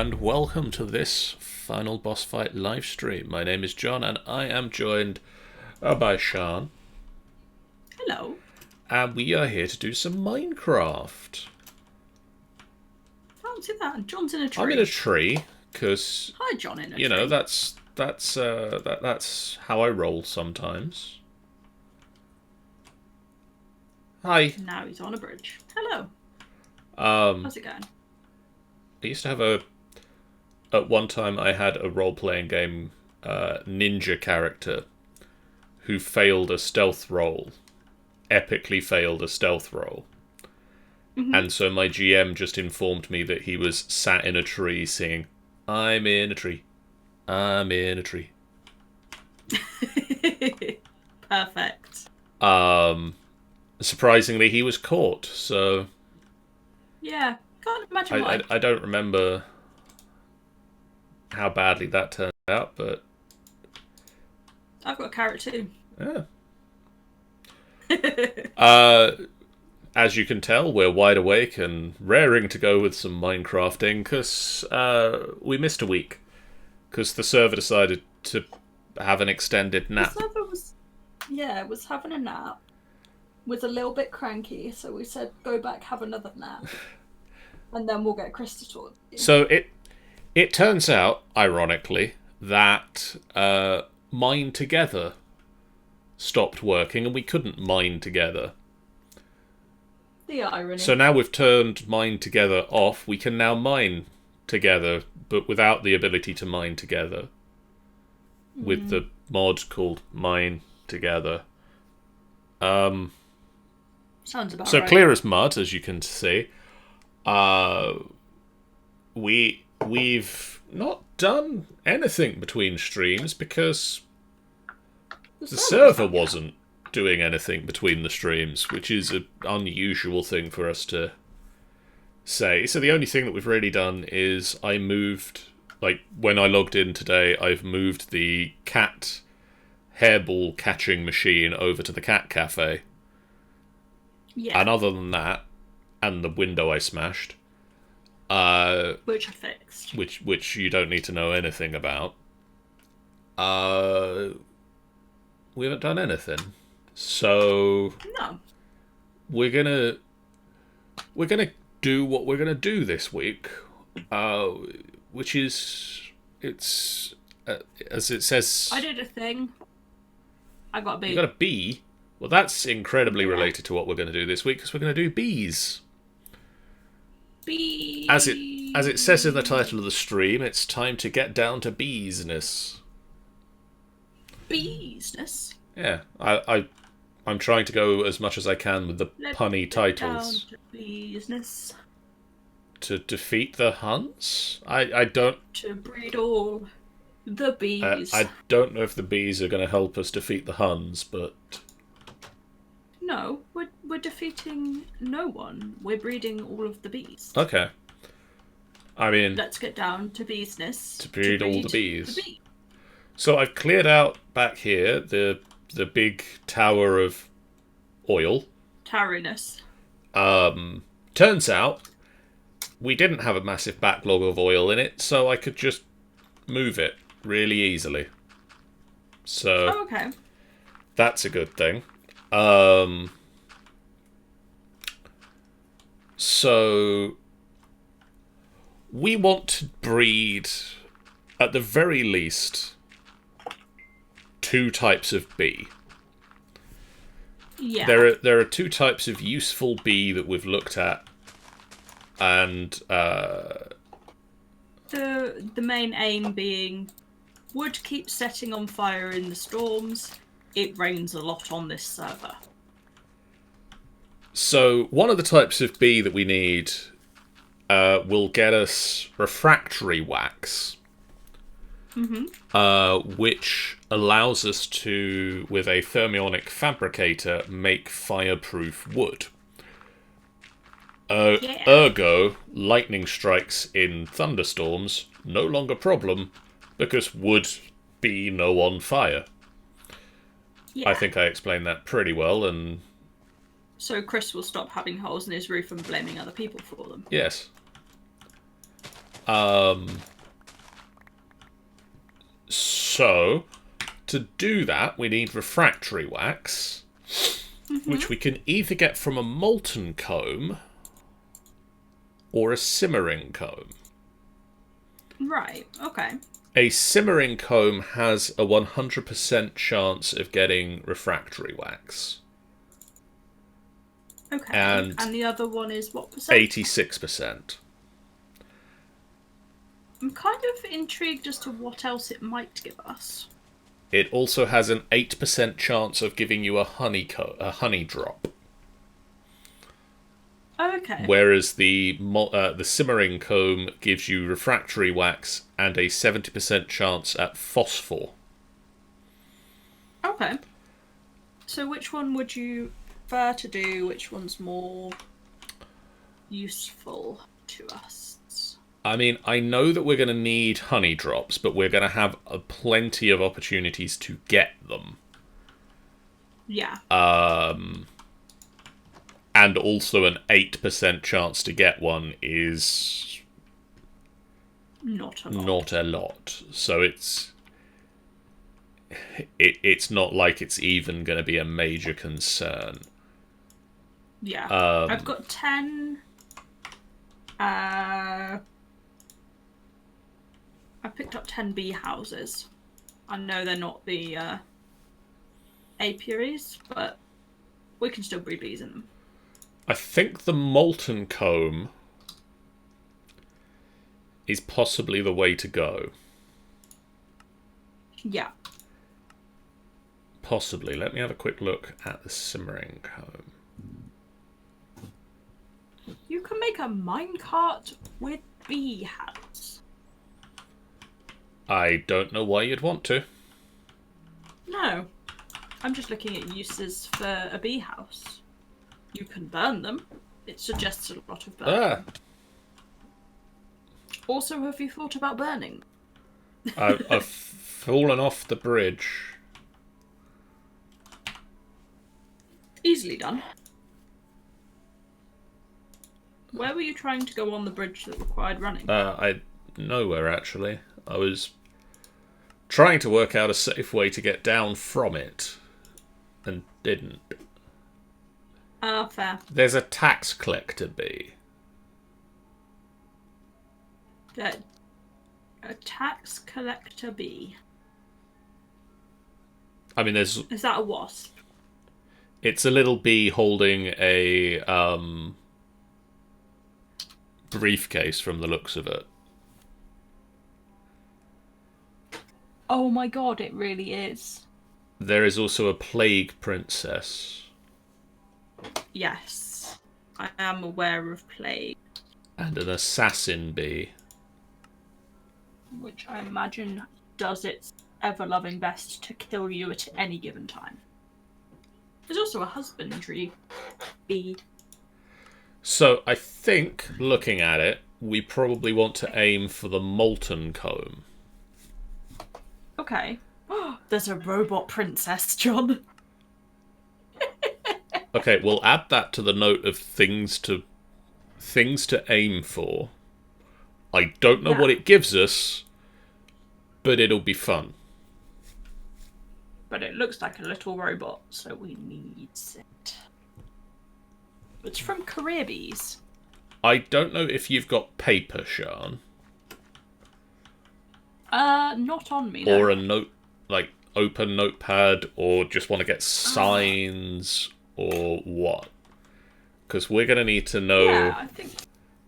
and welcome to this final boss fight live stream. My name is John, and I am joined by Sean. Hello. And we are here to do some Minecraft. Fancy that. John's in a tree. I'm in a tree because Hi, John in a tree. you know that's how I roll sometimes. Hi. Now he's on a bridge. Hello. How's it going? I used to have at one time I had a role-playing game ninja character who failed a stealth roll. Epically failed a stealth roll. Mm-hmm. And so my GM just informed me that he was sat in a tree singing, "I'm in a tree. I'm in a tree." Perfect. Surprisingly, he was caught, so... Yeah, can't imagine why. I don't remember how badly that turned out, but... I've got a carrot too. Yeah. As you can tell, we're wide awake and raring to go with some Minecrafting, because we missed a week. Because the server decided to have an extended nap. The server was having a nap. Was a little bit cranky, so we said, go back, have another nap. And then we'll get Chris to talk. So it turns out, ironically, that Mine Together stopped working and we couldn't mine together. The irony. So now we've turned Mine Together off, we can now mine together, but without the ability to mine together. With the mod called Mine Together. Sounds about so right. clear as mud, as you can see. We've not done anything between streams because the server wasn't doing anything between the streams, which is an unusual thing for us to say. So the only thing that we've really done is I moved, like when I logged in today, I've moved the cat hairball catching machine over to the cat cafe. Yeah. And other than that, and the window I smashed, which I fixed, which you don't need to know anything about, we haven't done anything. So no, we're gonna do what we're gonna do this week, which is as it says. I did a thing. I got a bee. You got a bee? Well, that's incredibly related to what we're going to do this week, because we're going to do bees. Bees. As it says in the title of the stream, it's time to get down to Bees-Ness. Bees-Ness? Yeah, I'm trying to go as much as I can with the punny titles. Down to Bees-Ness. To defeat the Hunts? I don't... To breed all the bees. I don't know if the bees are going to help us defeat the Huns, but... No, we're defeating no one. We're breeding all of the bees. Okay. I mean... Let's get down to Bees-Ness. To breed all the bees. So I've cleared out back here the big tower of oil. Toweriness. Turns out we didn't have a massive backlog of oil in it, so I could just move it really easily. So oh, okay. That's a good thing. So we want to breed, at the very least, 2 types of bee. Yeah. There are 2 types of useful bee that we've looked at, and the main aim being wood keeps setting on fire in the storms. It rains a lot on this server. So one of the types of bee that we need will get us refractory wax, which allows us to, with a thermionic fabricator, make fireproof wood. Ergo, lightning strikes in thunderstorms, no longer problem, because wood be no on fire. Yeah. I think I explained that pretty well, and... So Chris will stop having holes in his roof and blaming other people for them. Yes. So, to do that, we need refractory wax, which we can either get from a molten comb or a simmering comb. Right, okay. A simmering comb has a 100% chance of getting refractory wax. Okay. And the other one is what percent? 86%. I'm kind of intrigued as to what else it might give us. It also has an 8% chance of giving you a honey drop. Okay. Whereas the simmering comb gives you refractory wax and a 70% chance at phosphor. Okay. So which one would you prefer to do? Which one's more useful to us? I mean, I know that we're going to need honey drops, but we're going to have plenty of opportunities to get them. Yeah. And also an 8% chance to get one is not a lot. Not a lot. So it's not like it's even going to be a major concern. Yeah. I've got 10. I picked up 10 bee houses. I know they're not the apiaries, but we can still breed bees in them. I think the molten comb is possibly the way to go. Yeah. Possibly. Let me have a quick look at the simmering comb. You can make a minecart with bee hats. I don't know why you'd want to. No. I'm just looking at uses for a bee house. You can burn them. It suggests a lot of burning. Also, have you thought about burning? I've fallen off the bridge. Easily done. Where were you trying to go on the bridge that required running? Nowhere, actually. I was trying to work out a safe way to get down from it, and didn't. Fair. There's a tax collector bee. Good. A tax collector bee. I mean, Is that a wasp? It's a little bee holding a briefcase from the looks of it. Oh my god, it really is. There is also a plague princess. Yes. I am aware of plague. And an assassin bee. Which I imagine does its ever-loving best to kill you at any given time. There's also a husbandry bee. So I think, looking at it, we probably want to aim for the molten comb. Okay. There's a robot princess, John. Okay, we'll add that to the note of things to aim for. I don't know what it gives us, but it'll be fun. But it looks like a little robot, so we need it. It's from Career Bees. I don't know if you've got paper, Sean. Not on me, no. Or a note, like, open notepad, or just want to get signs, or what? Because we're going to need to know... Yeah, I think...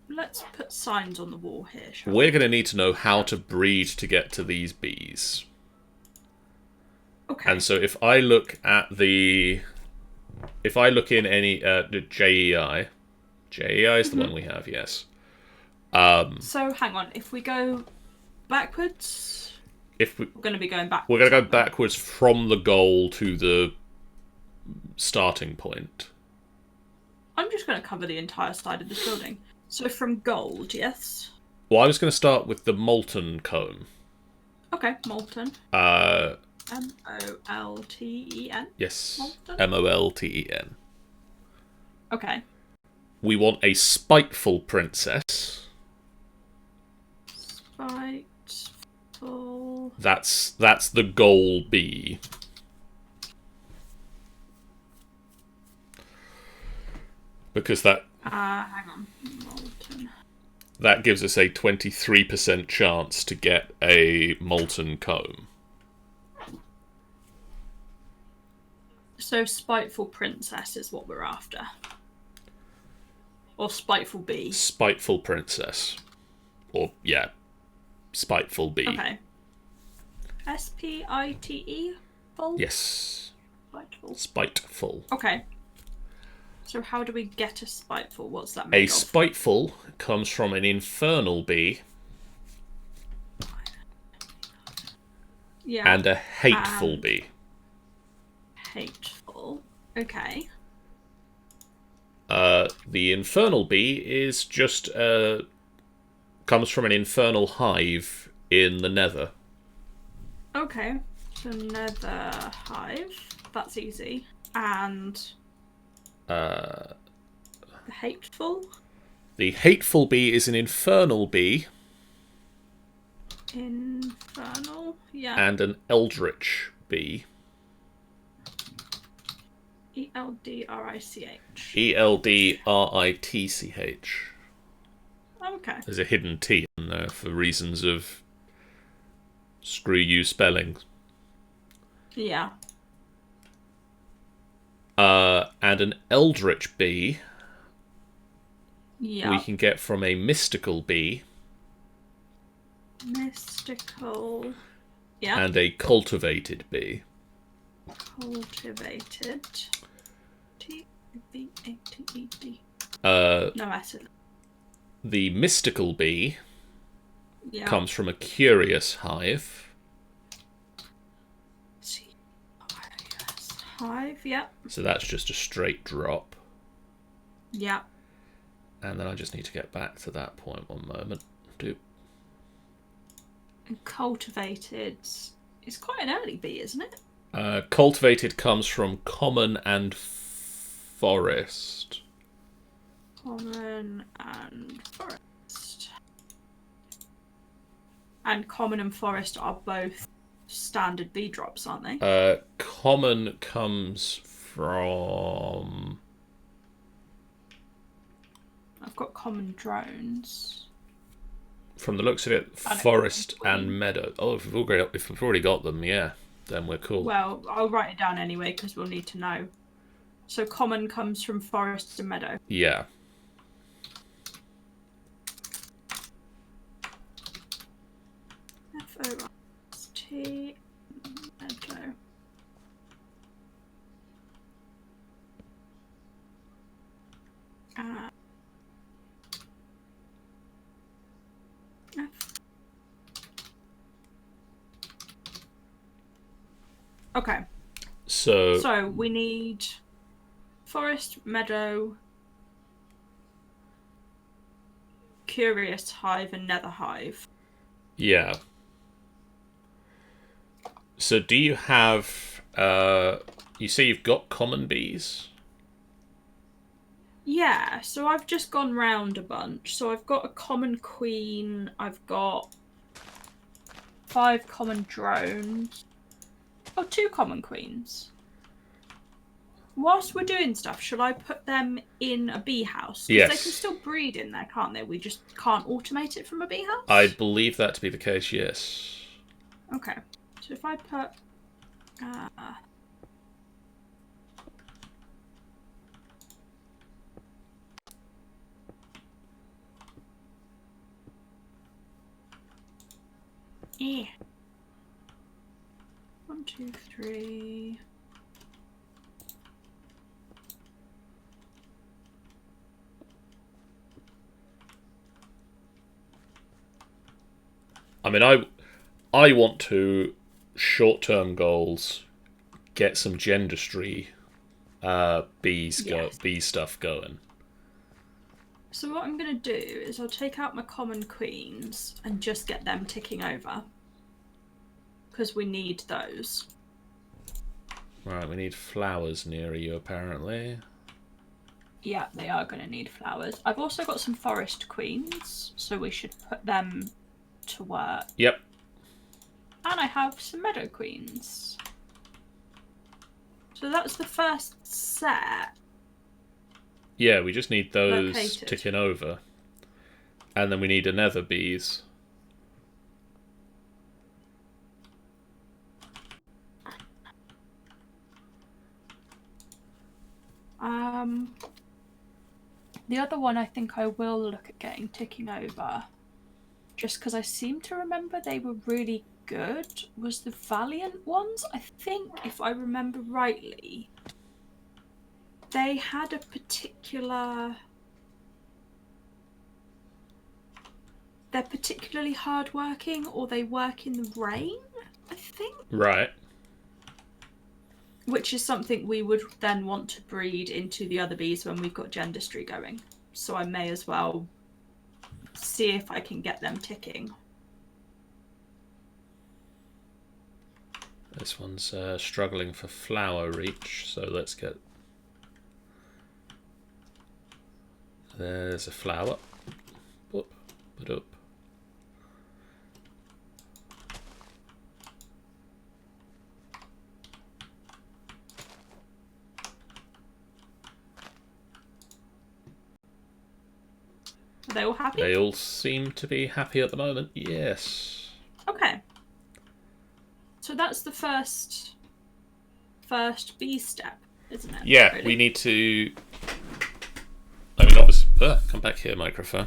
Let's put signs on the wall here, shall we? We're going to need to know how to breed to get to these bees. Okay. And so if I look at the... If I look in any... the JEI... JEI is the one we have, yes. So, hang on. If we go backwards... We're going to be going backwards. We're going to go backwards from the goal to the starting point. I'm just going to cover the entire side of this building. So from gold, yes? Well, I was going to start with the molten comb. Okay, molten. M-O-L-T-E-N? Yes. Molten? M-O-L-T-E-N. Okay. We want a spiteful princess. Spiteful. That's the goal bee. Because that Hang on. Molten. that gives us a 23% chance to get a molten comb. So spiteful princess is what we're after. Or spiteful bee. Spiteful princess. Or, yeah, spiteful bee. Okay. S-P-I-T-E? Full? Yes. Spiteful. Spiteful. Okay. So how do we get a spiteful? What's that made A of? spiteful comes from an infernal bee. Yeah. And a hateful bee. Hateful. Okay. The infernal bee is just comes from an infernal hive in the nether. Okay. So nether hive. That's easy. And the hateful? The hateful bee is an infernal bee. Infernal? Yeah. And an eldritch bee. E-L-D-R-I-C-H. Eldritch. Okay. There's a hidden T in there for reasons of screw you spelling. Yeah. And an eldritch bee Yeah. we can get from a mystical bee. Mystical. Yeah. And a cultivated bee. Cultivated. T-V-A-T-E-D. No S. The mystical bee comes from a curious hive. Hive, yeah. So that's just a straight drop. Yeah. And then I just need to get back to that point one moment. And cultivated is quite an early bee, isn't it? Cultivated comes from common and forest. Common and forest. And common and forest are both standard bee drops, aren't they? Common comes from... I've got common drones. From the looks of it, forest and meadow. Oh, if we've already got them, yeah, then we're cool. Well, I'll write it down anyway because we'll need to know. So common comes from forest and meadow. Yeah. F-O-R-S-T meadow. Okay. So we need forest, meadow, curious hive, and nether hive. Yeah. So do you have... you say you've got common bees? Yeah, so I've just gone round a bunch. So I've got a common queen, I've got 5 common drones. Oh, 2 common queens. Whilst we're doing stuff, should I put them in a bee house? Because they can still breed in there, can't they? We just can't automate it from a bee house? I believe that to be the case, yes. Okay. So if I put... Yeah. 1, 2, 3. I mean, I want to short-term goals get some gendustry bee stuff going. So what I'm going to do is I'll take out my common queens and just get them ticking over. Because we need those. Right, we need flowers near you, apparently. Yeah, they are going to need flowers. I've also got some forest queens, so we should put them to work. Yep. And I have some meadow queens. So that's the first set. Yeah, we just need those Located. ticking over. And then we need another bees. The other one I think I will look at getting ticking over, just because I seem to remember they were really good, was the Valiant ones. I think, if I remember rightly, they had a particular... They're particularly hardworking, or they work in the rain, I think. Right. Which is something we would then want to breed into the other bees when we've got Gendustry going. So I may as well see if I can get them ticking. This one's struggling for flower reach, so let's get... There's a flower. Up, put up. Are they all happy? They all seem to be happy at the moment, yes. Okay. So that's the first bee step, isn't it? Yeah, really? we need to... I mean, obviously... come back here, microphone.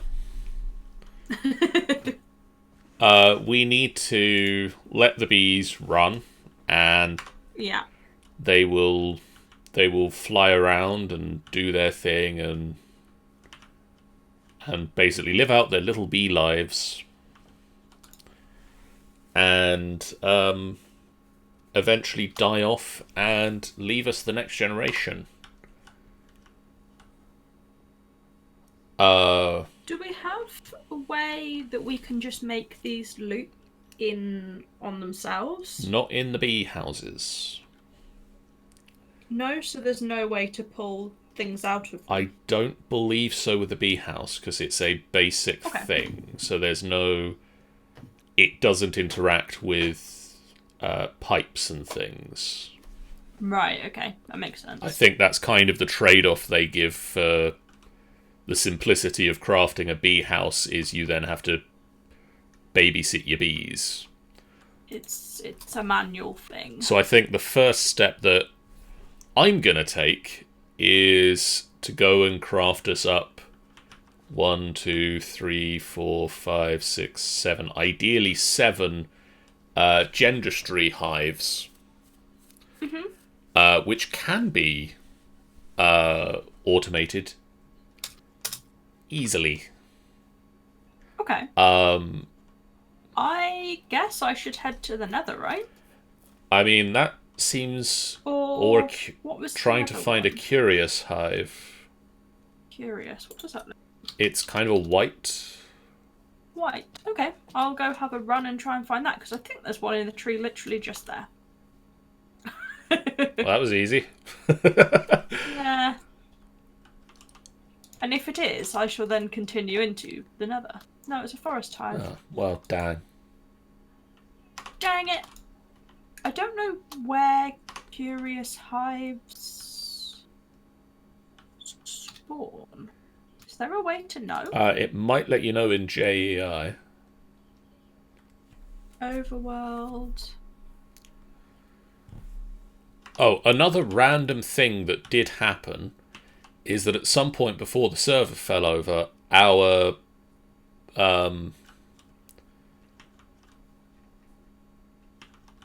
We need to let the bees run, and Yeah. they will fly around and do their thing and basically live out their little bee lives, and eventually die off and leave us the next generation. Do we have a way that we can just make these loop on themselves? Not in the bee houses. No, so there's no way to pull things out of them. I don't believe so with the bee house, because it's a basic thing. So there's no... It doesn't interact with pipes and things. Right, okay. That makes sense. I think that's kind of the trade-off they give for the simplicity of crafting a bee house, is you then have to babysit your bees. It's a manual thing. So I think the first step that I'm going to take is to go and craft us up 1, 2, 3, 4, 5, 6, 7, ideally 7 Gendustry hives, which can be automated easily. Okay. I guess I should head to the Nether, right? I mean, that seems... Or what was trying the to other find a one? curious hive. Curious. What does that look It's kind of a white. White. Okay. I'll go have a run and try and find that, because I think there's one in the tree literally just there. Well, that was easy. Yeah. And if it is, I shall then continue into the Nether. No, it's a forest hive. Oh, well, dang. Dang it! I don't know where curious hives spawn. Is there a way to know? It might let you know in JEI. Overworld. Oh, another random thing that did happen is that at some point before the server fell over, our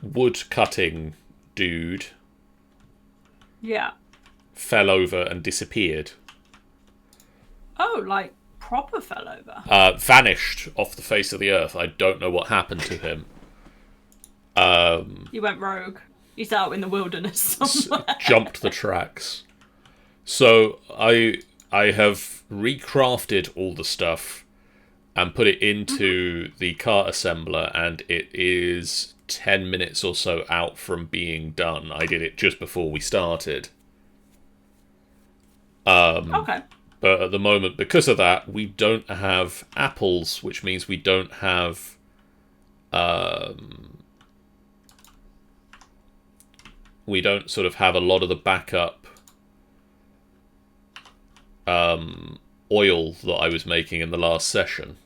wood cutting dude Yeah. fell over and disappeared. Oh, like proper fell over. Vanished off the face of the earth. I don't know what happened to him. He went rogue. He's out in the wilderness somewhere. Jumped the tracks. So I have recrafted all the stuff and put it into the cart assembler, and it is 10 minutes or so out from being done. I did it just before we started. Okay. But at the moment, because of that, we don't have apples, which means we don't have We don't sort of have a lot of the backup oil that I was making in the last session.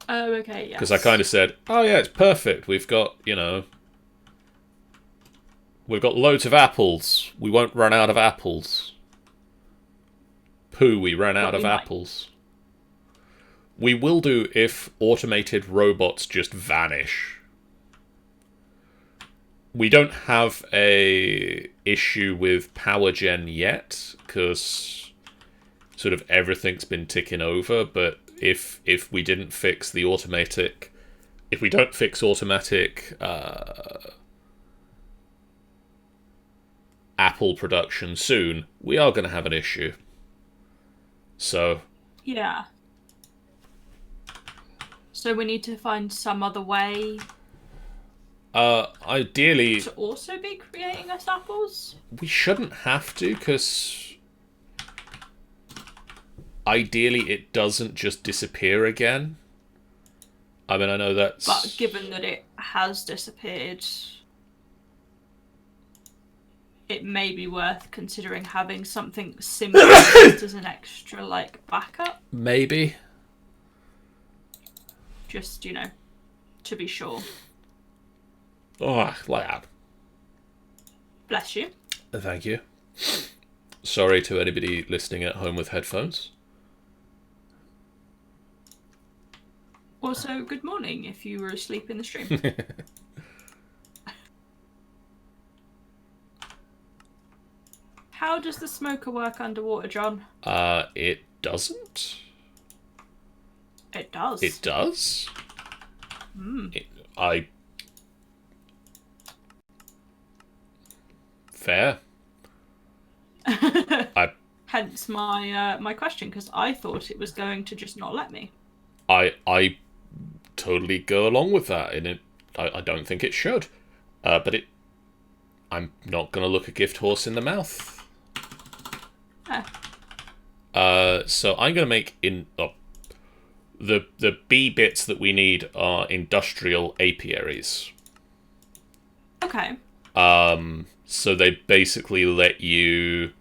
Oh, okay, yes. Because I kind of said, oh yeah, it's perfect. We've got, we've got loads of apples. We won't run out of apples. We ran out of apples. We will do if automated robots just vanish. We don't have a issue with power gen yet, because sort of everything's been ticking over, but if we didn't fix the automatic... If we don't fix automatic apple production soon, we are going to have an issue. So... Yeah. So we need to find some other way... ideally... to also be creating us apples? We shouldn't have to, because... Ideally, it doesn't just disappear again. I mean, I know that's... But given that it has disappeared, it may be worth considering having something similar as an extra, like, backup. Maybe. Just, to be sure. Oh, like that. Bless you. Thank you. Sorry to anybody listening at home with headphones. Also, good morning if you were asleep in the stream. How does the smoker work underwater, John? It doesn't. It does. It does? Fair. Hence my question, because I thought it was going to just not let me. I totally go along with that, and I don't think it should. But I'm not going to look a gift horse in the mouth. So I'm going to make the bee bits that we need are industrial apiaries. Okay. So they basically let you,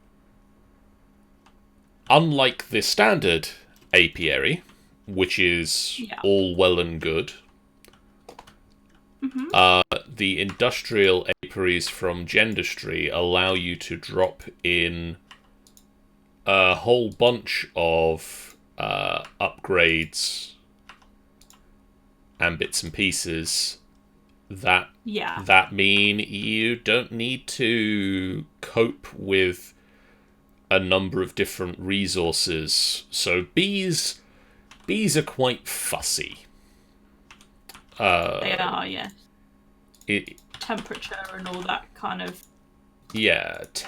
unlike the standard apiary, which is all well and good, the industrial apiaries from Gendustry allow you to drop in a whole bunch of upgrades and bits and pieces that mean you don't need to cope with a number of different resources. So bees are quite fussy. They are, yes. Temperature and all that kind of jazz.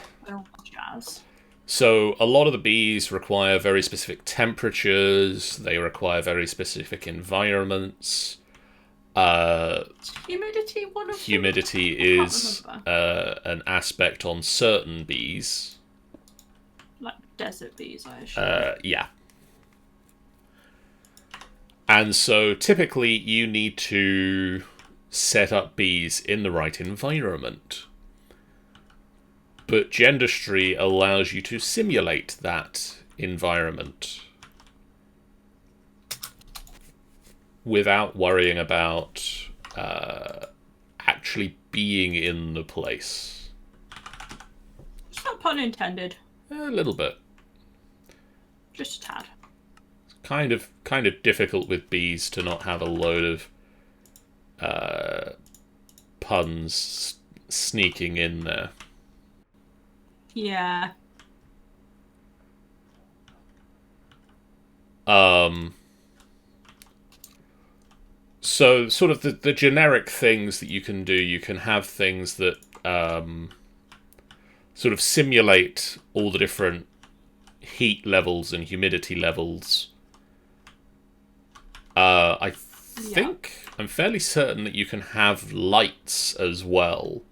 So a lot of the bees require very specific temperatures. They require very specific environments. Humidity one of them? Humidity is an aspect on certain bees. Like desert bees, I assume. Yeah. And so typically you need to set up bees in the right environment. But Gendustry allows you to simulate that environment without worrying about actually being in the place. It's not pun intended. A little bit. Just a tad. It's kind of difficult with bees to not have a load of puns sneaking in there. Yeah. So, sort of the generic things that you can do, you can have things that sort of simulate all the different heat levels and humidity levels. I'm fairly certain that you can have lights as well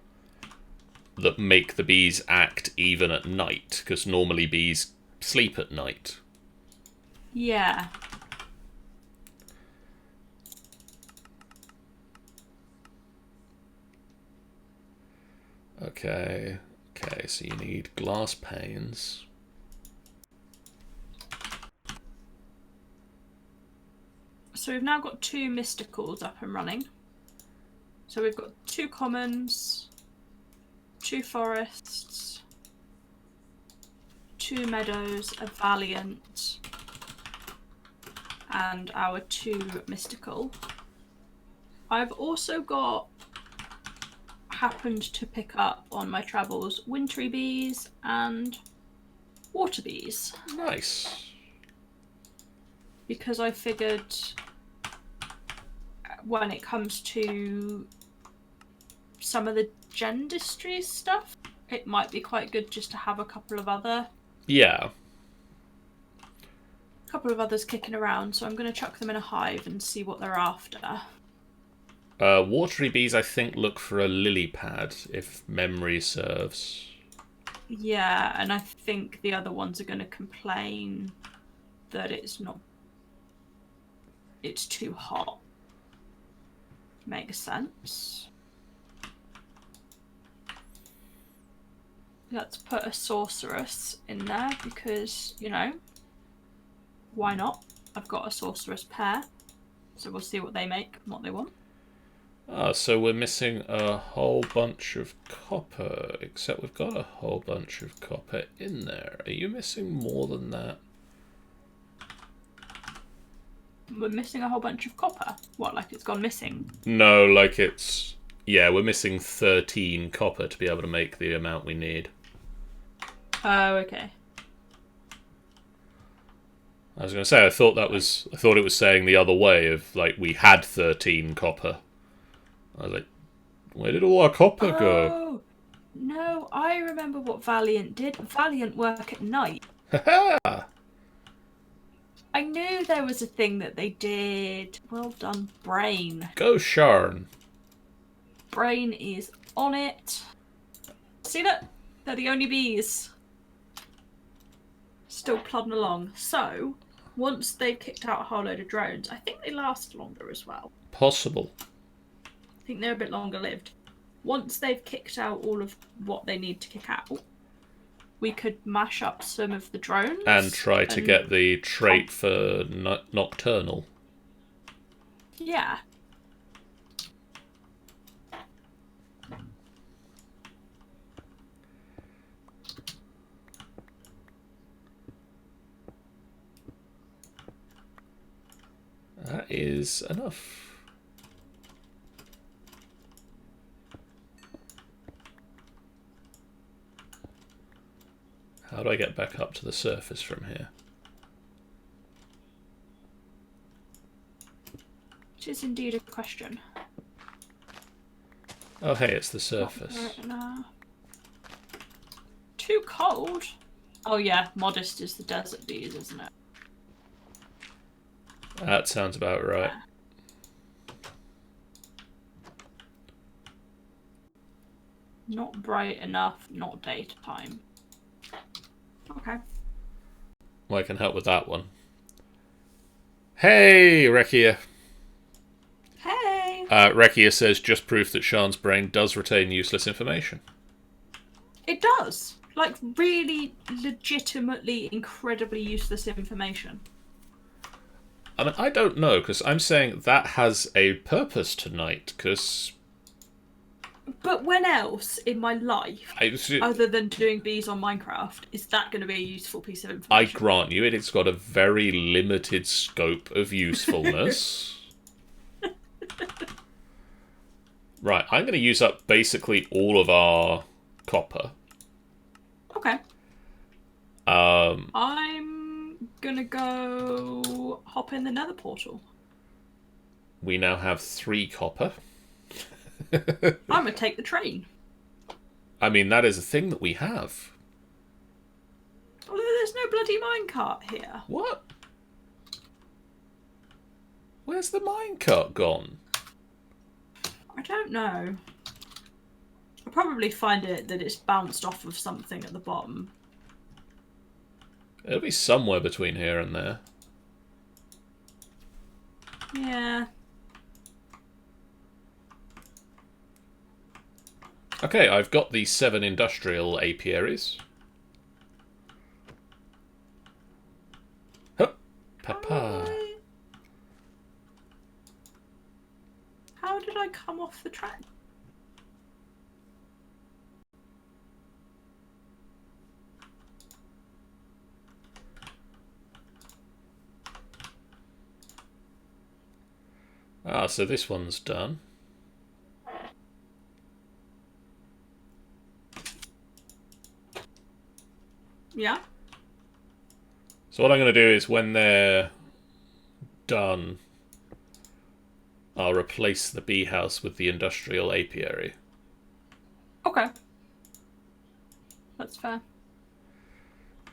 that make the bees act even at night, because normally bees sleep at night. Yeah. Okay. Okay, so you need glass panes. So we've now got 2 mysticals up and running. So we've got 2 commons, 2 forests, 2 meadows, a valiant, and our 2 mystical. I've also happened to pick up on my travels wintry bees and water bees. Nice. Because I figured when it comes to some of the gendistry stuff, it might be quite good just to have a couple of others kicking around. So I'm going to chuck them in a hive and see what they're after. Watery bees, I think, look for a lily pad, if memory serves. Yeah, and I think the other ones are going to complain that it's too hot. Makes sense. Let's put a sorceress in there because, why not? I've got a sorceress pair, so we'll see what they make and what they want. So we're missing a whole bunch of copper, except we've got a whole bunch of copper in there. Are you missing more than that? We're missing a whole bunch of copper. What, like it's gone missing? No, like it's... Yeah, we're missing 13 copper to be able to make the amount we need. Oh, okay. I was going to say, I thought it was saying the other way of, like, we had 13 copper. I was like, where did all our copper go? Oh, no, I remember what Valiant did. Valiant work at night. Haha! I knew there was a thing that they did. Well done, Brain. Go, Sharn. Brain is on it. See that? They're the only bees. Still plodding along. So, once they've kicked out a whole load of drones, I think they last longer as well. Possible. I think they're a bit longer lived. Once they've kicked out all of what they need to kick out, we could mash up some of the drones. And try to get the trait for nocturnal. Yeah. That is enough. How do I get back up to the surface from here? Which is indeed a question. Oh, hey, it's the surface. Too cold? Oh yeah, modest is the desert bees, isn't it? That sounds about right. Not bright enough, not daytime. Okay. Well, I can help with that one. Hey, Rekia. Hey! Rekia says, just proof that Sharn's brain does retain useless information. It does. Like, really, legitimately, incredibly useless information. I mean, I don't know, because I'm saying that has a purpose tonight, because... But when else in my life, other than doing bees on Minecraft, is that going to be a useful piece of information? I grant you, it's got a very limited scope of usefulness. Right, I'm going to use up basically all of our copper. Okay. I'm going to go hop in the nether portal. We now have 3 copper. I'm going to take the train. I mean, that is a thing that we have. Well, there's no bloody minecart here. What? Where's the minecart gone? I don't know. I'll probably find it that it's bounced off of something at the bottom. It'll be somewhere between here and there. Yeah. Okay, I've got the 7 industrial apiaries. Hup, papa. How did I come off the track? Ah, so this one's done. Yeah. So what I'm going to do is when they're done, I'll replace the bee house with the industrial apiary. Okay. That's fair.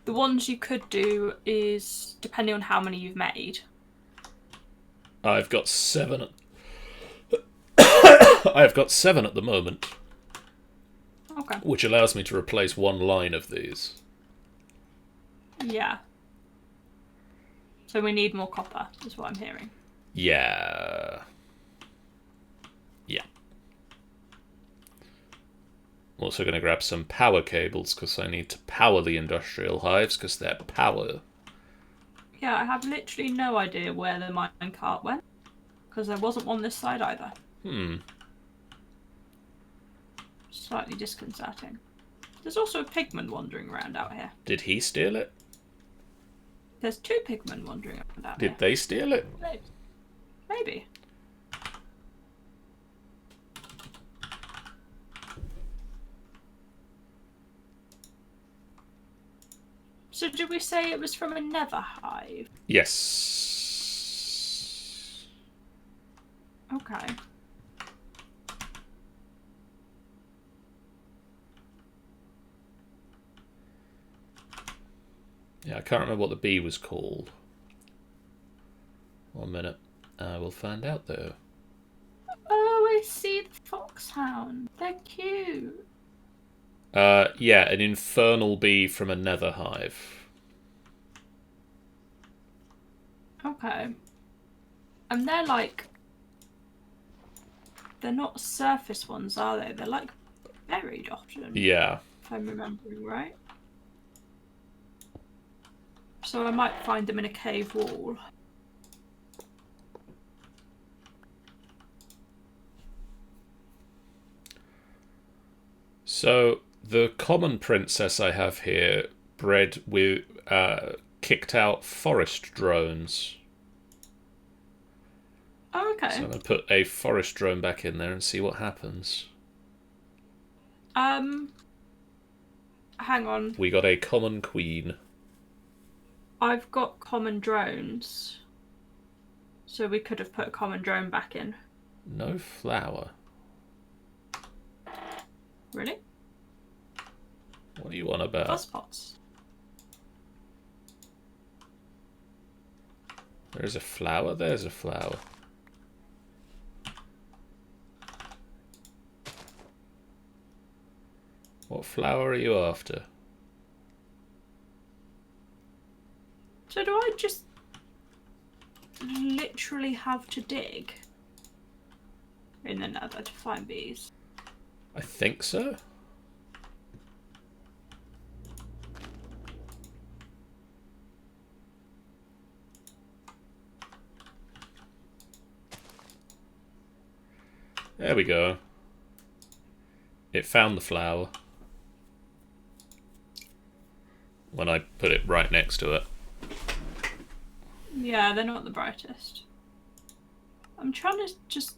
The ones you could do is, depending on how many you've made. I've got 7. I've got 7 at the moment. Okay. Which allows me to replace 1 line of these. Yeah. So we need more copper, is what I'm hearing. Yeah. Yeah. I'm also going to grab some power cables because I need to power the industrial hives because they're power. Yeah, I have literally no idea where the mine cart went because there wasn't one this side either. Slightly disconcerting. There's also a pigman wandering around out here. Did he steal it? There's 2 pigmen wandering around out here. Did they steal it? Maybe. So did we say it was from a nether hive? Yes. Okay. Yeah, I can't remember what the bee was called. 1 minute. I will find out though. Oh, I see the foxhound. They're cute. Yeah, an infernal bee from a nether hive. Okay. And they're like... They're not surface ones, are they? They're like buried often. Yeah. If I'm remembering right. So I might find them in a cave wall. So, the common princess I have here bred with kicked out forest drones. Oh, okay. So I'm going to put a forest drone back in there and see what happens. Hang on. We got a common queen. I've got common drones. So we could have put a common drone back in. No flower. Really? What do you want about? Buzzpots. There's a flower, there's a flower. What flower are you after? So do I just literally have to dig in the nether to find bees? I think so. There we go. It found the flower. When I put it right next to it. Yeah, they're not the brightest. I'm trying to just...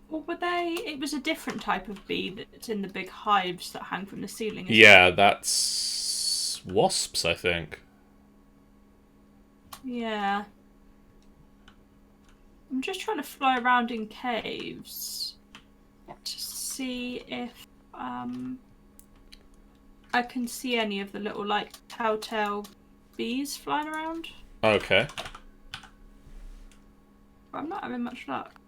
Or were they... It was a different type of bee that's in the big hives that hang from the ceiling. Yeah, that's wasps, I think. Yeah. I'm just trying to fly around in caves to see if I can see any of the little like telltale bees flying around. Okay. But I'm not having much luck.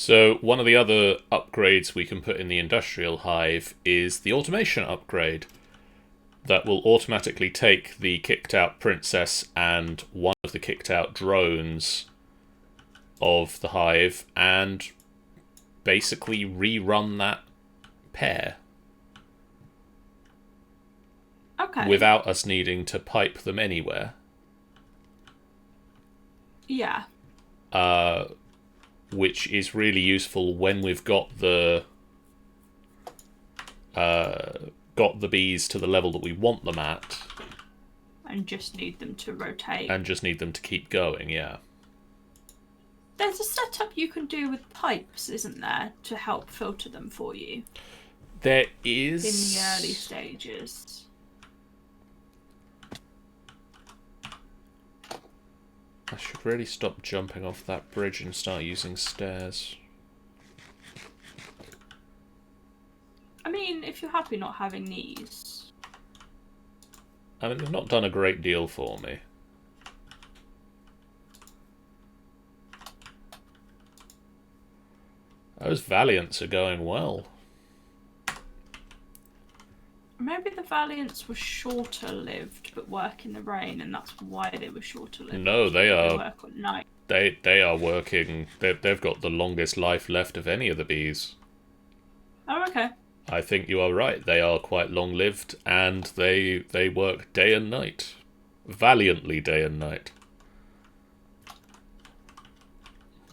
So one of the other upgrades we can put in the industrial hive is the automation upgrade that will automatically take the kicked out princess and one of the kicked out drones of the hive and basically rerun that pair. Okay. Without us needing to pipe them anywhere. Yeah. Which is really useful when we've got the bees to the level that we want them at. And just need them to rotate. And just need them to keep going, yeah. There's a setup you can do with pipes, isn't there, to help filter them for you? There is. In the early stages. I should really stop jumping off that bridge and start using stairs. I mean, if you're happy not having these. I mean, they've not done a great deal for me. Those Valiants are going well. Maybe the Valiants were shorter lived but work in the rain, and that's why they were shorter lived. No, they are. They work at night. They are working. They've got the longest life left of any of the bees. Oh, okay. I think you are right. They are quite long-lived, and they work day and night, valiantly day and night.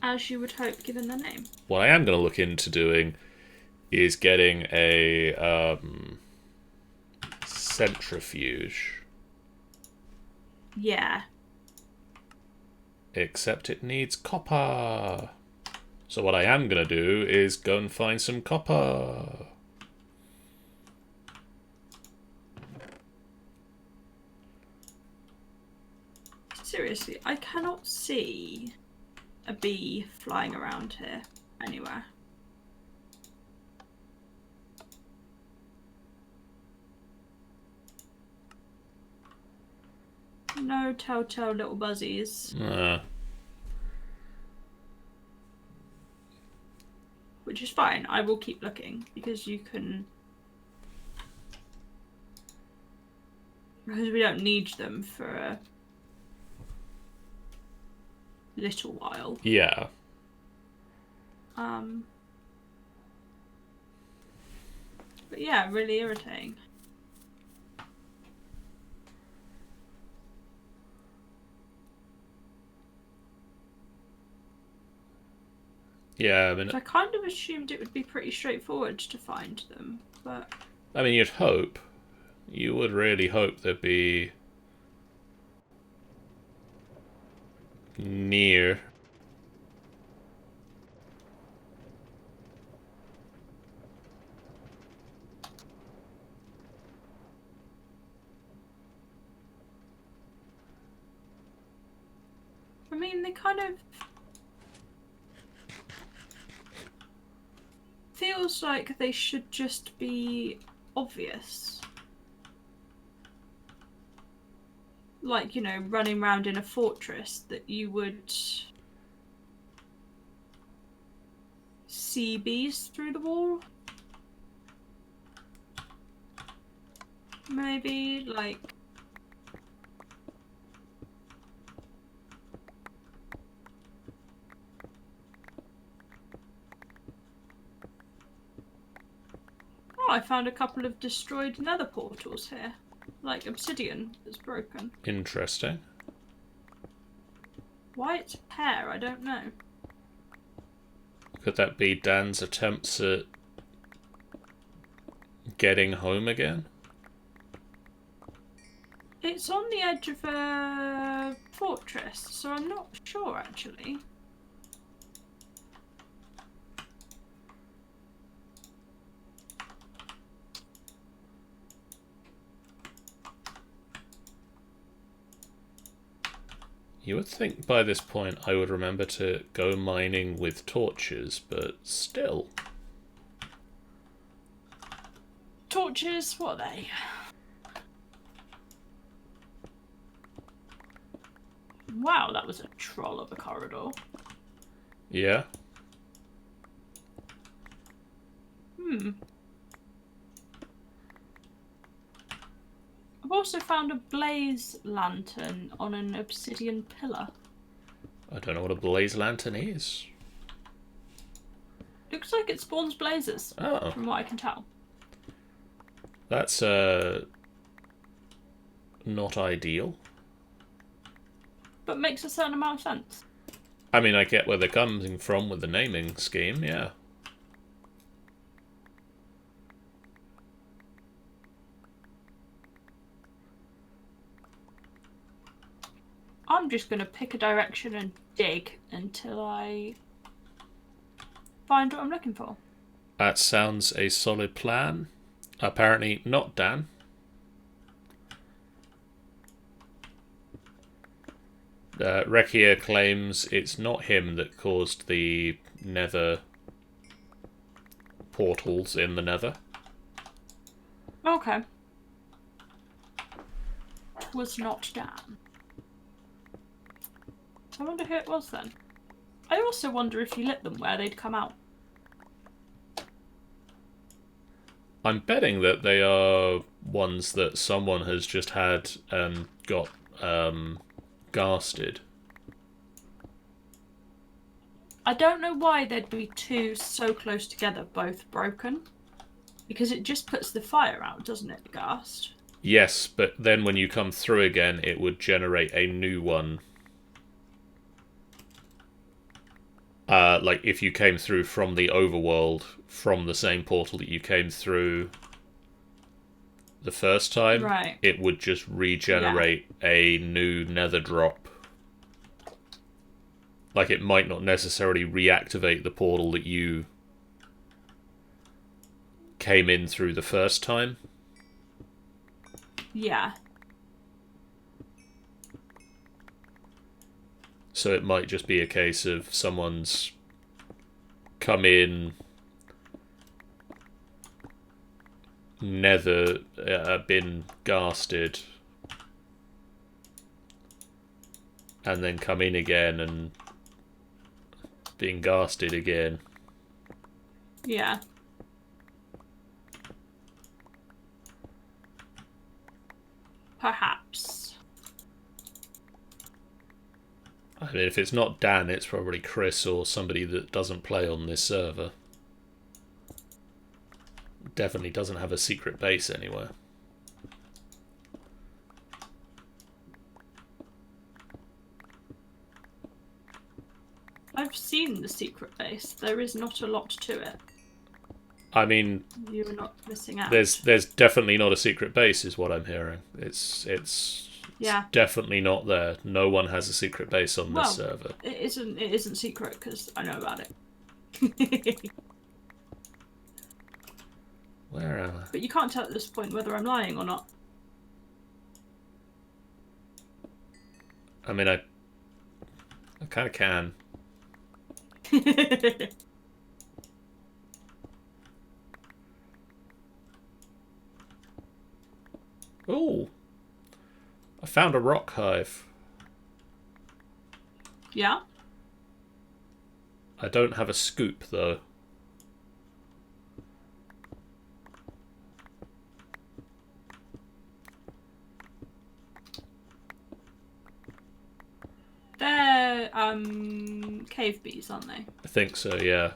As you would hope, given their name. What I am going to look into doing is getting a centrifuge. Yeah. Except it needs copper. So what I am going to do is go and find some copper. Seriously, I cannot see a bee flying around here anywhere. No telltale little buzzies. Which is fine. I will keep looking because you can. Because we don't need them for a little while. Yeah. But yeah, really irritating. Yeah, I mean, I kind of assumed it would be pretty straightforward to find them, but I mean, you'd hope. You would really hope they'd be near. I mean, they kind of feels like they should just be obvious. Like, you know, running around in a fortress that you would see bees through the wall. Maybe, like... Oh, I found a couple of destroyed nether portals here. Like obsidian that's broken. Interesting. Why it's a pair, I don't know. Could that be Dan's attempts at getting home again? It's on the edge of a fortress, so I'm not sure actually. You would think by this point I would remember to go mining with torches, but still. Torches, what are they? Wow, that was a troll of a corridor. Yeah? I've also found a blaze lantern on an obsidian pillar. I don't know what a blaze lantern is. Looks like it spawns blazes, Oh. from what I can tell. That's, not ideal. But makes a certain amount of sense. I mean, I get where they're coming from with the naming scheme, yeah. I'm just going to pick a direction and dig until I find what I'm looking for. That sounds a solid plan. Apparently not Dan. Rekia claims it's not him that caused the nether portals in the nether. Okay. Was not Dan. I wonder who it was then. I also wonder if you lit them where they'd come out. I'm betting that they are ones that someone has just had and got garsted. I don't know why there'd be two so close together, both broken. Because it just puts the fire out, doesn't it, the ghast? Yes, but then when you come through again, it would generate a new one. Like if you came through from the overworld, from the same portal that you came through the first time, right, it would just regenerate a new nether drop. Like it might not necessarily reactivate the portal that you came in through the first time. Yeah. So it might just be a case of someone's come in, nether, been garsted, and then come in again and being garsted again. Yeah. Perhaps. I mean, if it's not Dan, it's probably Chris or somebody that doesn't play on this server. Definitely doesn't have a secret base anywhere. I've seen the secret base. There is not a lot to it. I mean, you're not missing out. There's definitely not a secret base, is what I'm hearing. It's definitely not there. No one has a secret base on this server. It isn't secret because I know about it. Where am I? But you can't tell at this point whether I'm lying or not. I mean, I kind of can. Ooh. I found a rock hive. Yeah? I don't have a scoop, though. They're, cave bees, aren't they? I think so, yeah.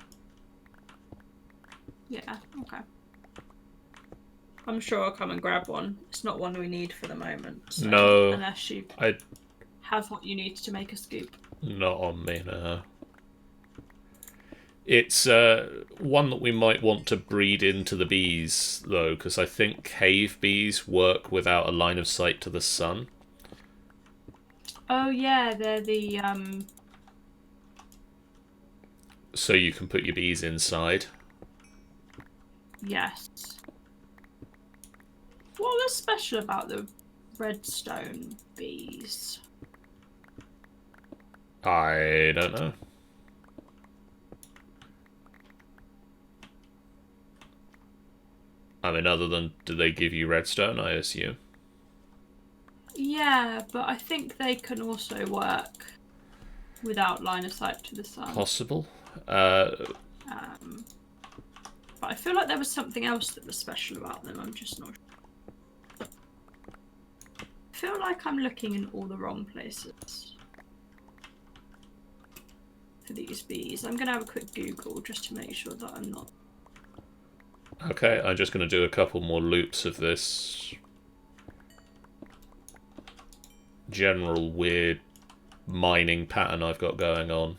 Yeah, okay. I'm sure I'll come and grab one. It's not one we need for the moment. So no. Unless you have what you need to make a scoop. Not on me, no. It's one that we might want to breed into the bees, though, because I think cave bees work without a line of sight to the sun. Oh, yeah, they're the, So you can put your bees inside. Yes. What was special about the redstone bees? I don't know. I mean, other than, do they give you redstone, I assume? Yeah, but I think they can also work without line of sight to the sun. Possible. But I feel like there was something else that was special about them. I'm just not sure. I feel like I'm looking in all the wrong places for these bees. I'm going to have a quick Google just to make sure that I'm not... Okay, I'm just going to do a couple more loops of this general weird mining pattern I've got going on.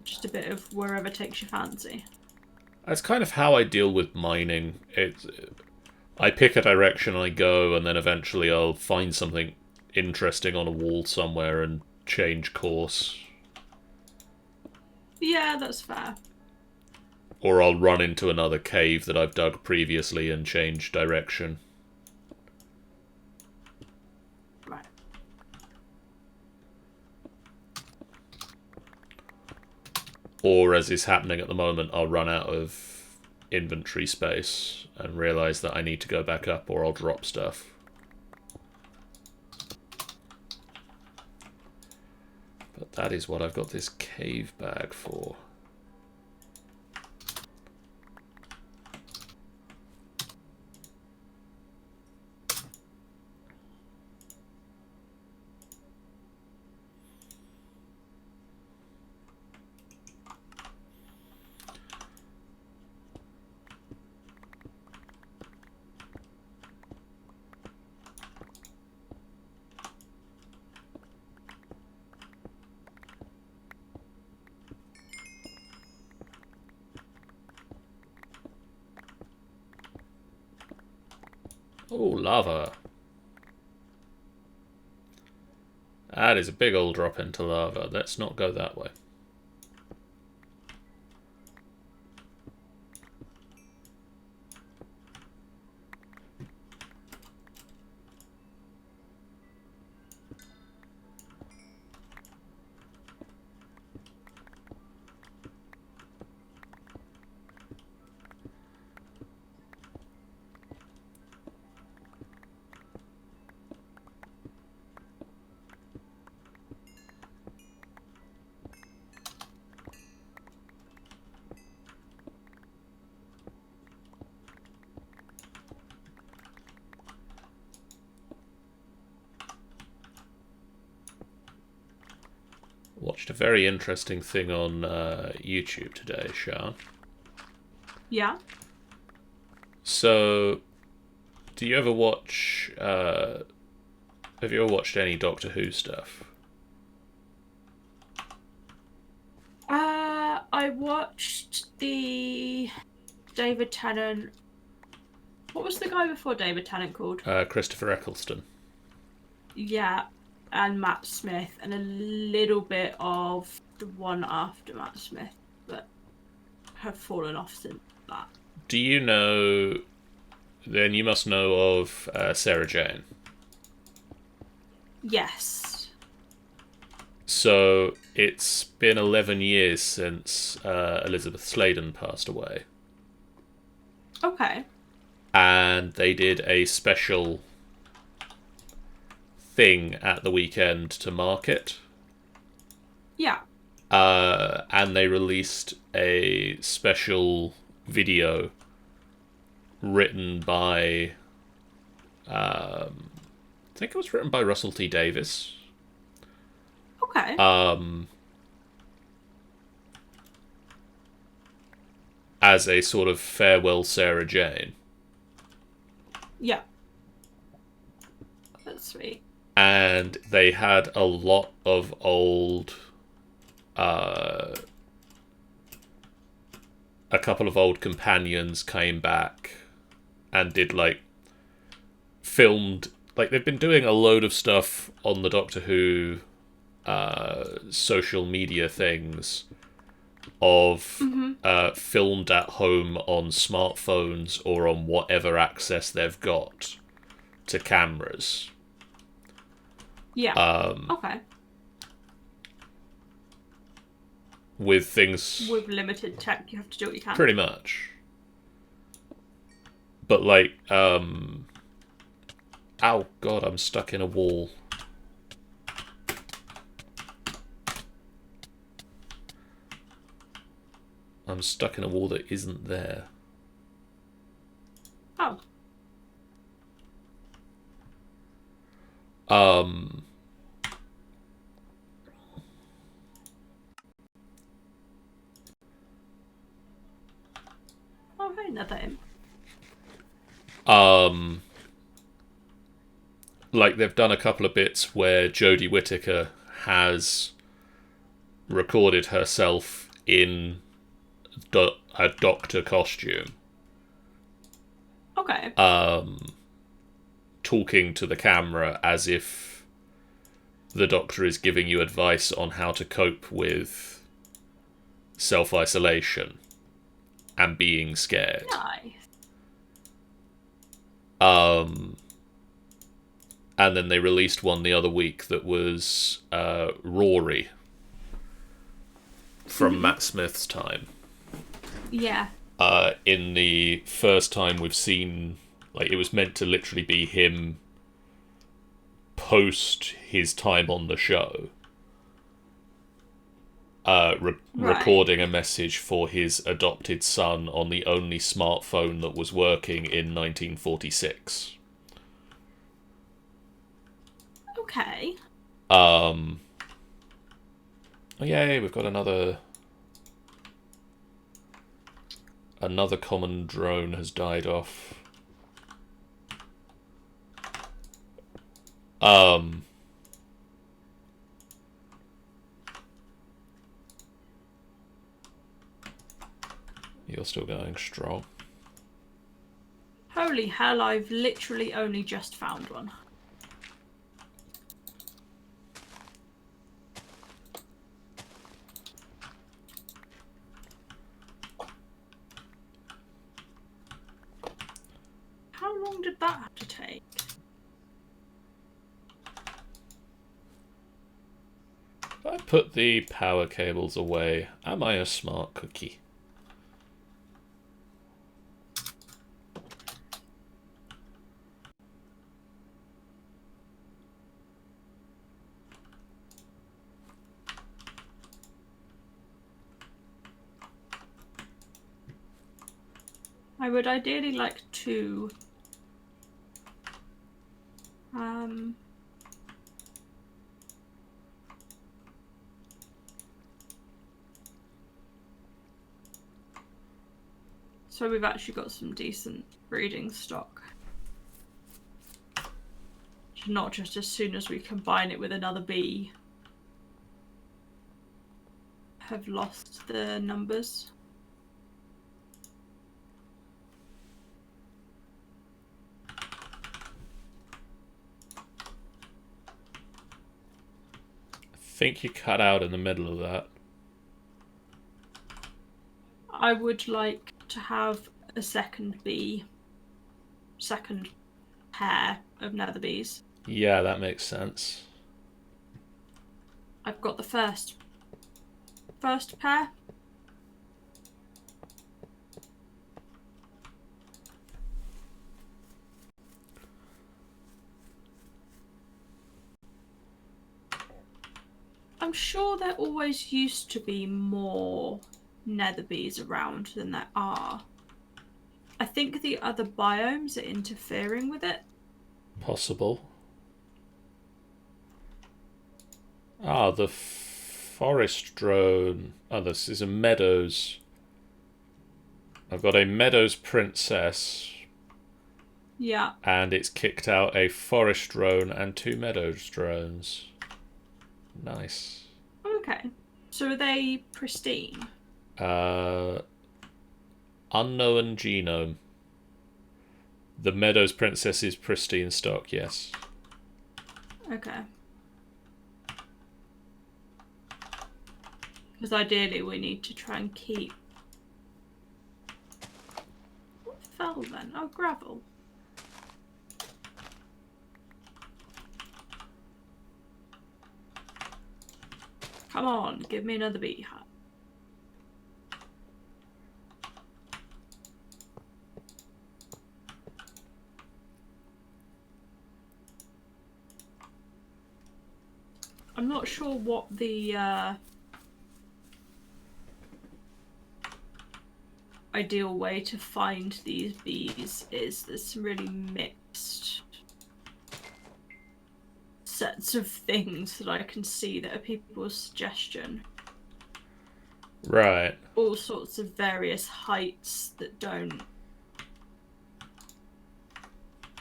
Just a bit of wherever takes your fancy. That's kind of how I deal with mining. I pick a direction, I go, and then eventually I'll find something interesting on a wall somewhere and change course. Yeah, that's fair. Or I'll run into another cave that I've dug previously and change direction. Right. Or, as is happening at the moment, I'll run out of inventory space and realise that I need to go back up, or I'll drop stuff. But that is what I've got this cave bag for. Oh, lava. That is a big old drop into lava. Let's not go that way. Watched a very interesting thing on YouTube today, Sean. Yeah. So, do you ever watch... have you ever watched any Doctor Who stuff? I watched the David Tennant... What was the guy before David Tennant called? Christopher Eccleston. Yeah, and Matt Smith, and a little bit of the one after Matt Smith, but have fallen off since that. Do you know... Then you must know of Sarah Jane. Yes. So, it's been 11 years since Elizabeth Sladen passed away. Okay. And they did a special thing at the weekend to mark it. Yeah. And they released a special video written by... I think it was written by Russell T Davies. Okay. As a sort of farewell Sarah Jane. Yeah. That's sweet. And they had a lot of old... a couple of old companions came back and did, like, filmed... Like, they've been doing a load of stuff on the Doctor Who social media things of filmed at home on smartphones or on whatever access they've got to cameras. Yeah. Okay. With things... With limited tech, you have to do what you can. Pretty much. But, like, Ow, God, I'm stuck in a wall. I'm stuck in a wall that isn't there. Oh. Um. Oh, hey, another imp. Like they've done a couple of bits where Jodie Whittaker has recorded herself in a doctor costume, Okay. talking to the camera as if the doctor is giving you advice on how to cope with self-isolation and being scared. Nice. And then they released one the other week that was Rory from Matt Smith's time. Yeah. In the first time we've seen, like, it was meant to literally be him post his time on the show, recording a message for his adopted son on the only smartphone that was working in 1946. Okay. Oh, yay, we've got another common drone has died off. You're still going strong. Holy hell, I've literally only just found one. How long did that have to take? I put the power cables away. Am I a smart cookie? I would ideally like to so we've actually got some decent breeding stock. Not just as soon as we combine it with another bee have lost the numbers. I think you cut out in the middle of that. I would like to have a second pair of nether bees. Yeah, that makes sense. I've got the first pair. I'm sure there always used to be more nether bees around than there are. I think the other biomes are interfering with it. Possible. Ah, the forest drone. Oh, this is a meadows. I've got a meadows princess. Yeah. And it's kicked out a forest drone and 2 meadows drones. Nice. Okay. So are they pristine? Unknown genome. The Meadows Princess is pristine stock, yes. Okay. Because ideally we need to try and keep... What fell then? Oh, gravel. Come on, give me another bee hat. I'm not sure what the ideal way to find these bees is there's some really mixed sets of things that I can see that are people's suggestion. Right. All sorts of various heights that don't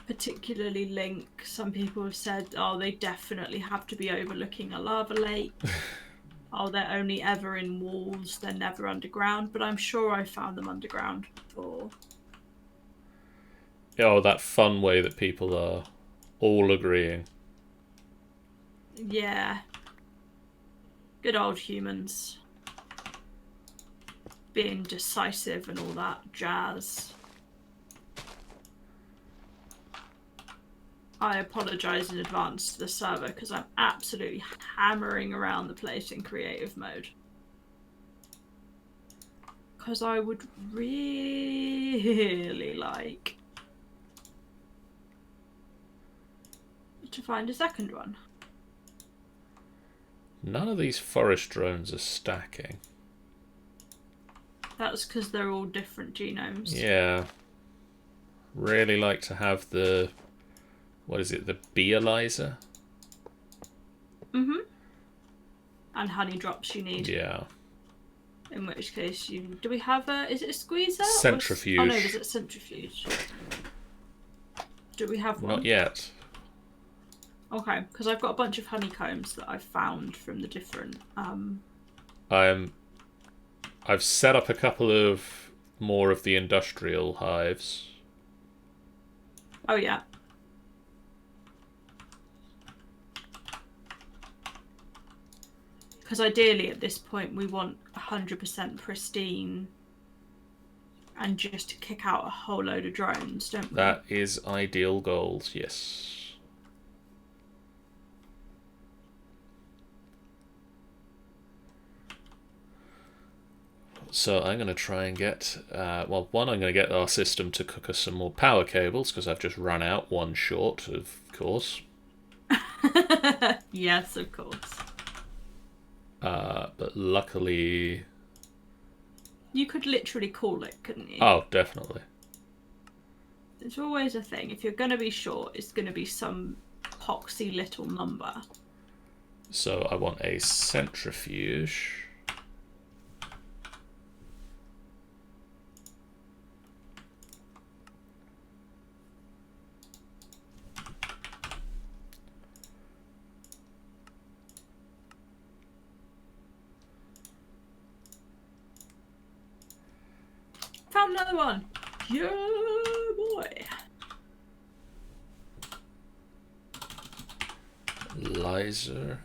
particularly link. Some people have said, oh, they definitely have to be overlooking a lava lake. Oh, they're only ever in walls, they're never underground, but I'm sure I found them underground before. Oh, that fun way that people are all agreeing. Yeah. Good old humans. Being decisive and all that jazz. I apologise in advance to the server because I'm absolutely hammering around the place in creative mode. Because I would really like to find a second one. None of these forest drones are stacking. That's because they're all different genomes. Yeah. Really like to have the... What is it? The Bealyzer? Mm-hmm. And honey drops you need. Yeah. In which case you... Do we have a... Is it a squeezer? Centrifuge. Oh no, is it centrifuge? Do we have one? Not yet. Okay, because I've got a bunch of honeycombs that I've found from the different... I've set up a couple of more of the industrial hives. Oh yeah. Because ideally at this point we want 100% pristine and just to kick out a whole load of drones, don't we? That is ideal goals, yes. So I'm going to try and get... well, one, I'm going to get our system to cook us some more power cables, because I've just run out, one short, of course. Yes, of course. But luckily... You could literally call it, couldn't you? Oh, definitely. It's always a thing. If you're going to be short, it's going to be some poxy little number. So I want a centrifuge. Found another one. Yeah, boy. Lizer.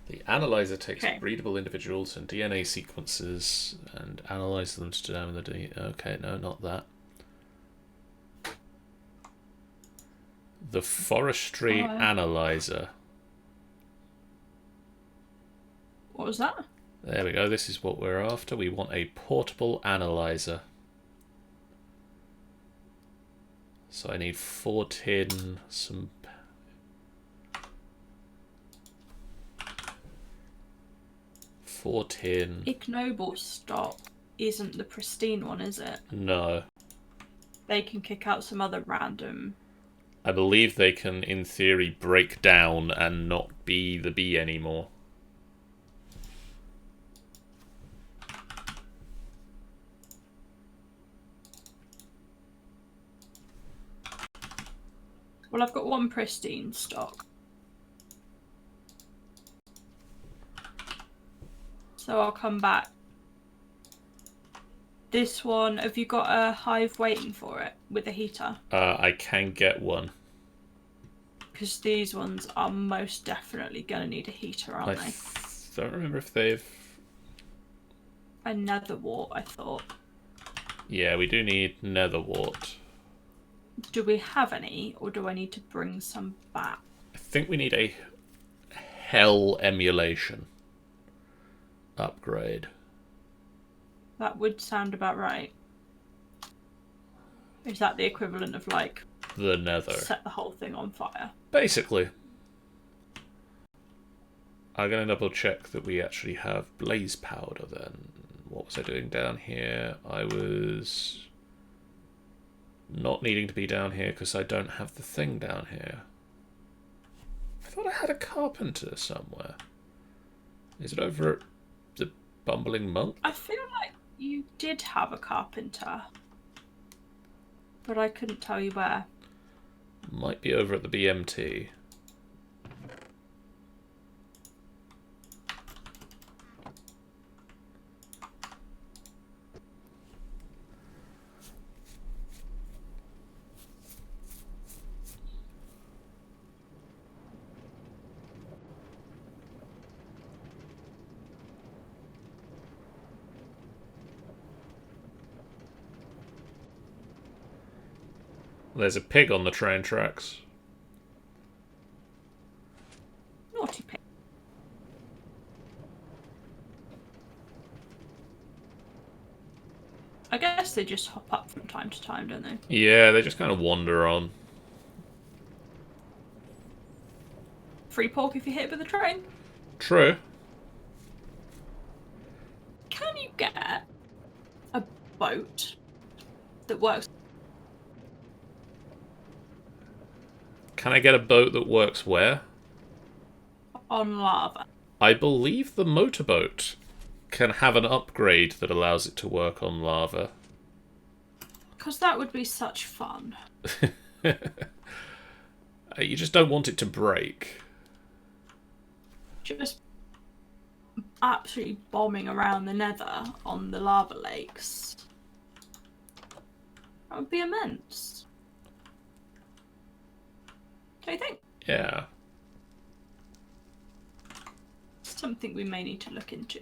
The analyzer takes breedable individuals and DNA sequences and analyzes them to determine the DNA. Okay, no, not that. The forestry analyzer. What was that? There we go. This is what we're after. We want a portable analyzer. So I need 4 tin, some... Ignoble stock isn't the pristine one, is it? No. They can kick out some other random... I believe they can, in theory, break down and not be the bee anymore. Well, I've got one pristine stock. So I'll come back. This one, have you got a hive waiting for it with a heater? I can get one. Because these ones are most definitely going to need a heater, aren't they? I don't remember if they've... A nether wart, I thought. Yeah, we do need nether wart. Do we have any, or do I need to bring some back? I think we need a hell emulation upgrade. That would sound about right. Is that the equivalent of, like, the nether. set the whole thing on fire? Basically. I'm going to double check that we actually have blaze powder then. What was I doing down here? I was not needing to be down here because I don't have the thing down here. I thought I had a carpenter somewhere. Is it over at the Bumbling Monk? I feel like you did have a carpenter, but I couldn't tell you where. Might be over at the BMT. There's a pig on the train tracks. Naughty pig. I guess they just hop up from time to time, don't they? Yeah, they just kind of wander on. Free pork if you hit it with a train. True. Can you get a boat that works? Can I get a boat that works where? On lava? I believe the motorboat can have an upgrade that allows it to work on lava. Because that would be such fun. You just don't want it to break. Just absolutely bombing around the nether on the lava lakes. That would be immense. Don't you think? Yeah. Something we may need to look into.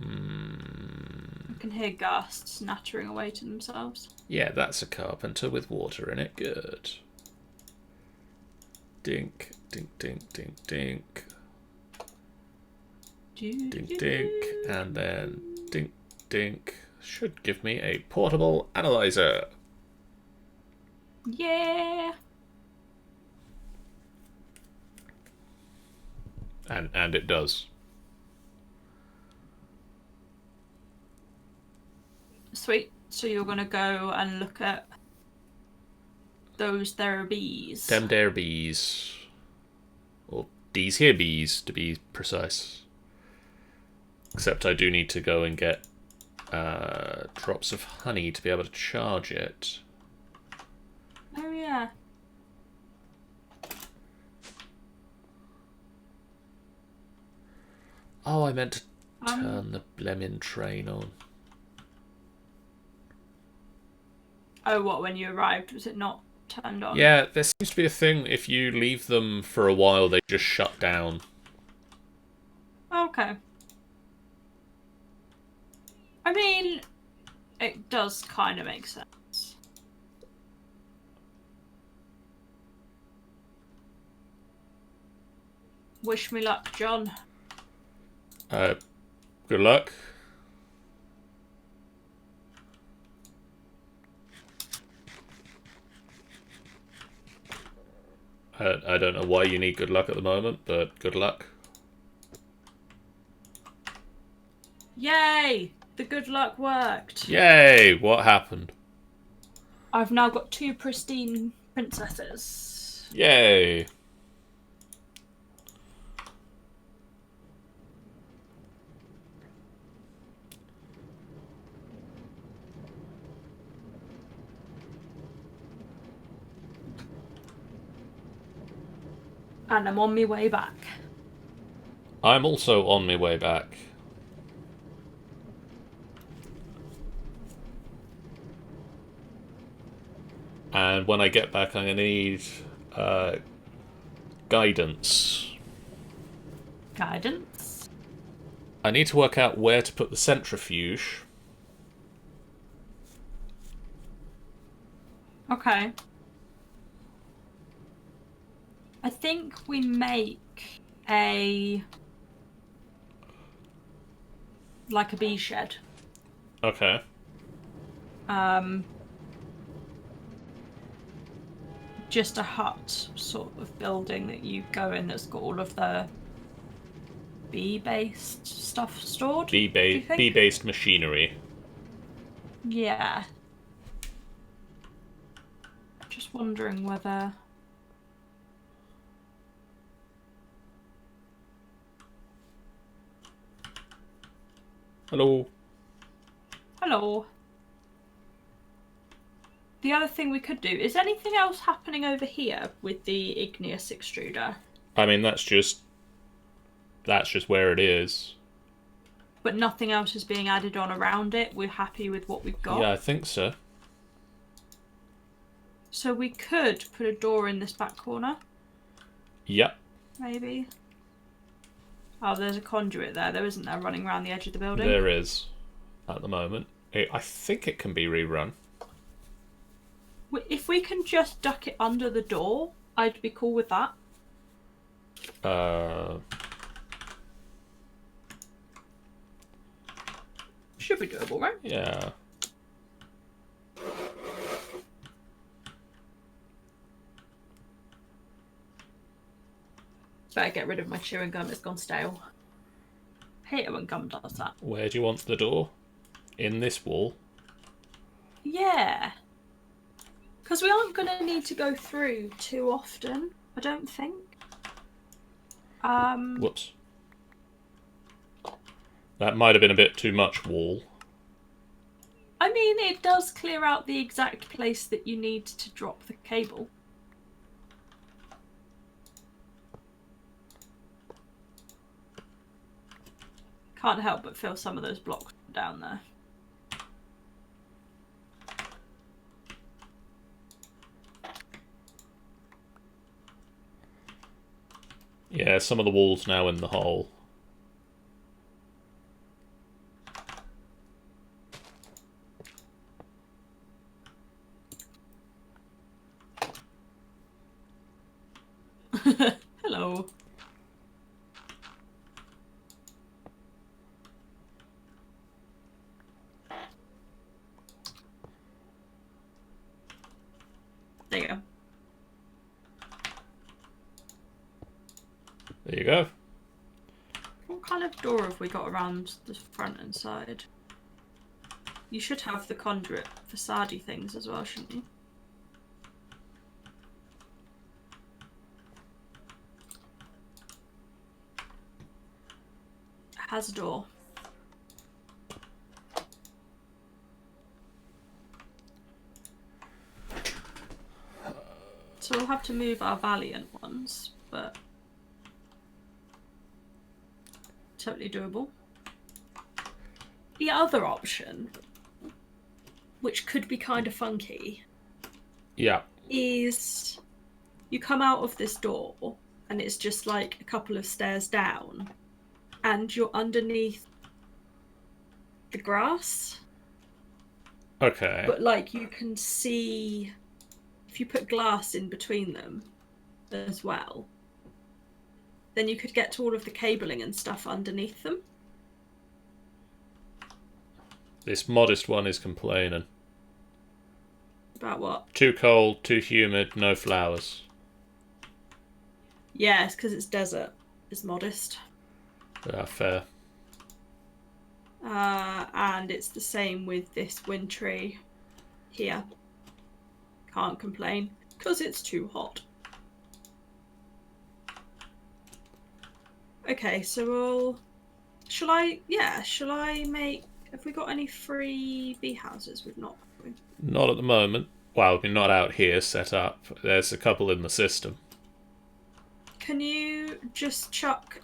I can hear ghasts nattering away to themselves. Yeah, that's a carpenter with water in it. Good. Dink, dink, dink, dink, dink. Dink, dink. And then dink, dink. Should give me a portable analyzer. Yeah. And it does. Sweet. So you're gonna go and look at those there bees. Them there bees. Or these here bees, to be precise. Except I do need to go and get drops of honey to be able to charge it. Oh yeah. Oh, I meant to turn the blemmin' train on. Oh, what, when you arrived, was it not turned on? Yeah, there seems to be a thing, if you leave them for a while, they just shut down. Okay. I mean, it does kind of make sense. Wish me luck, John. Good luck. I don't know why you need good luck at the moment, but good luck. Yay! The good luck worked. Yay! What happened? I've now got 2 pristine princesses. Yay! And I'm on my way back. I'm also on my way back. And when I get back, I'm going to need guidance. Guidance? I need to work out where to put the centrifuge. Okay. I think we make like a bee shed. Okay. Just a hut sort of building that you go in that's got all of the bee-based stuff stored. Do you think? Bee-based machinery. Yeah. Just wondering whether. Hello. Hello. The other thing we could do is anything else happening over here with the igneous extruder? I mean, that's just where it is. But nothing else is being added on around it. We're happy with what we've got. Yeah, I think so. So we could put a door in this back corner. Yep. Maybe. Oh, there's a conduit there, though, isn't there, running around the edge of the building? There is, at the moment. I think it can be rerun. If we can just duck it under the door, I'd be cool with that. Should be doable, right? Yeah. Better get rid of my chewing gum, it's gone stale. I hate it when gum does that. Where do you want the door? In this wall? Yeah. Because we aren't going to need to go through too often, I don't think. Whoops. That might have been a bit too much wall. I mean, it does clear out the exact place that you need to drop the cable. Can't help but feel some of those blocks down there. Yeah, some of the walls now in the hole. Hello. There you go. There you go. What kind of door have we got around the front and side? You should have the conduit facade things as well, shouldn't you? It has a door. So we'll have to move our Valiant ones, but totally doable. The other option, which could be kind of funky, Yeah. is you come out of this door and it's just like a couple of stairs down and you're underneath the grass. Okay. But like you can see, if you put glass in between them as well, then you could get to all of the cabling and stuff underneath them. This modest one is complaining. About what? Too cold, too humid, no flowers. Yeah, it's because it's desert. It's modest. Fair. And it's the same with this wintry here. Can't complain because it's too hot. Okay, so we'll... Shall I make... Have we got any free bee houses? We've not. Not at the moment. Well, we're not out here set up. There's a couple in the system. Can you just chuck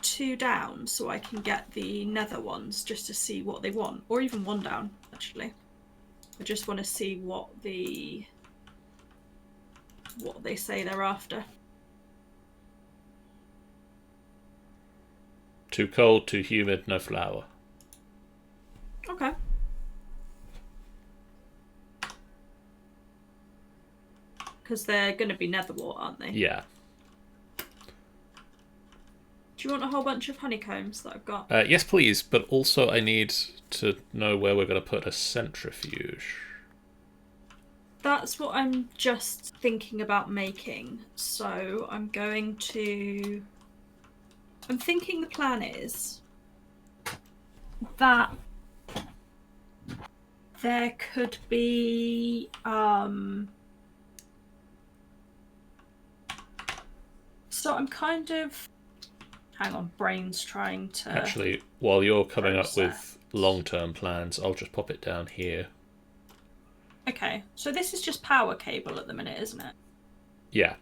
2 down so I can get the nether ones just to see what they want? Or even 1 down, actually. I just want to see what they say they're after. Too cold, too humid, no flower. Okay. Because they're going to be nether wart, aren't they? Yeah. Do you want a whole bunch of honeycombs that I've got? Yes, please, but also I need to know where we're going to put a centrifuge. That's what I'm just thinking about making. So I'm going to... I'm thinking the plan is that there could be... So I'm kind of... Hang on, brain's trying to... Actually, while you're coming up process. with long-term plans, I'll just pop it down here. Okay, so this is just power cable at the minute, isn't it? Yeah.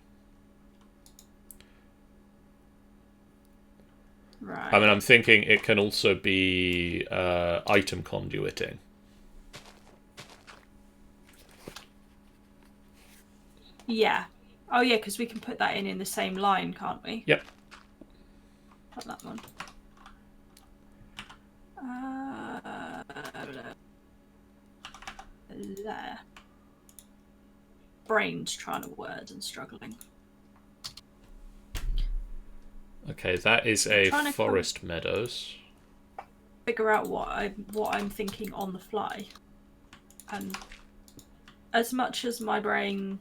Right. I mean, I'm thinking it can also be item conduiting. Yeah. Oh yeah, because we can put that in the same line, can't we? Yep. Put that one. There. Brain's trying to word and struggling. Okay, that is a forest meadows. Figure out what I'm thinking on the fly, and as much as my brain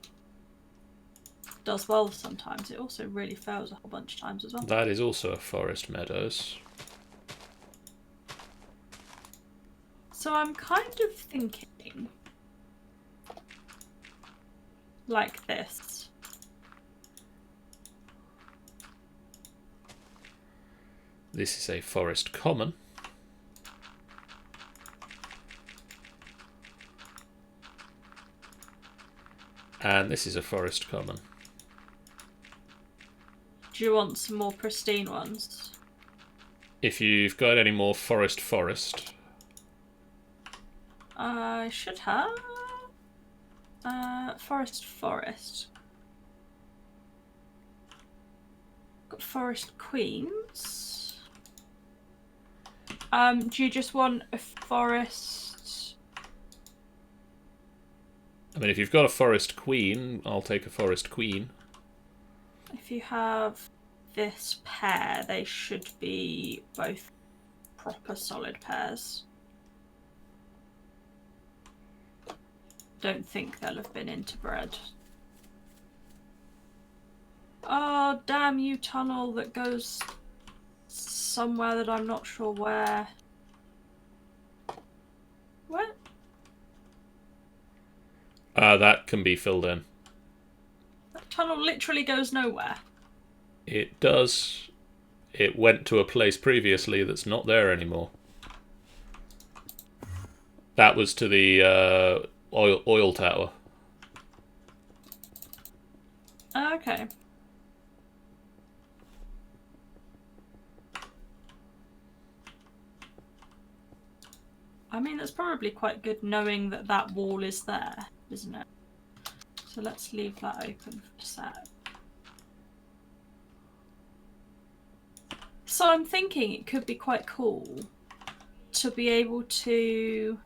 does well sometimes, it also really fails a whole bunch of times as well. That is also a forest meadows. So I'm kind of thinking like this. This is a forest common. And this is a forest common. Do you want some more pristine ones? If you've got any more forest, I should have. Forest. Got forest queens. Do you just want a forest? I mean, if you've got a forest queen, I'll take a forest queen. If you have this pair, they should be both proper solid pairs. Don't think they'll have been interbred. Oh, damn you, tunnel that goes somewhere that I'm not sure where. What? That can be filled in. That tunnel literally goes nowhere. It does. It went to a place previously that's not there anymore. That was to the oil tower. Okay. I mean, that's probably quite good knowing that that wall is there, isn't it? So let's leave that open for a sec. So I'm thinking it could be quite cool to be able to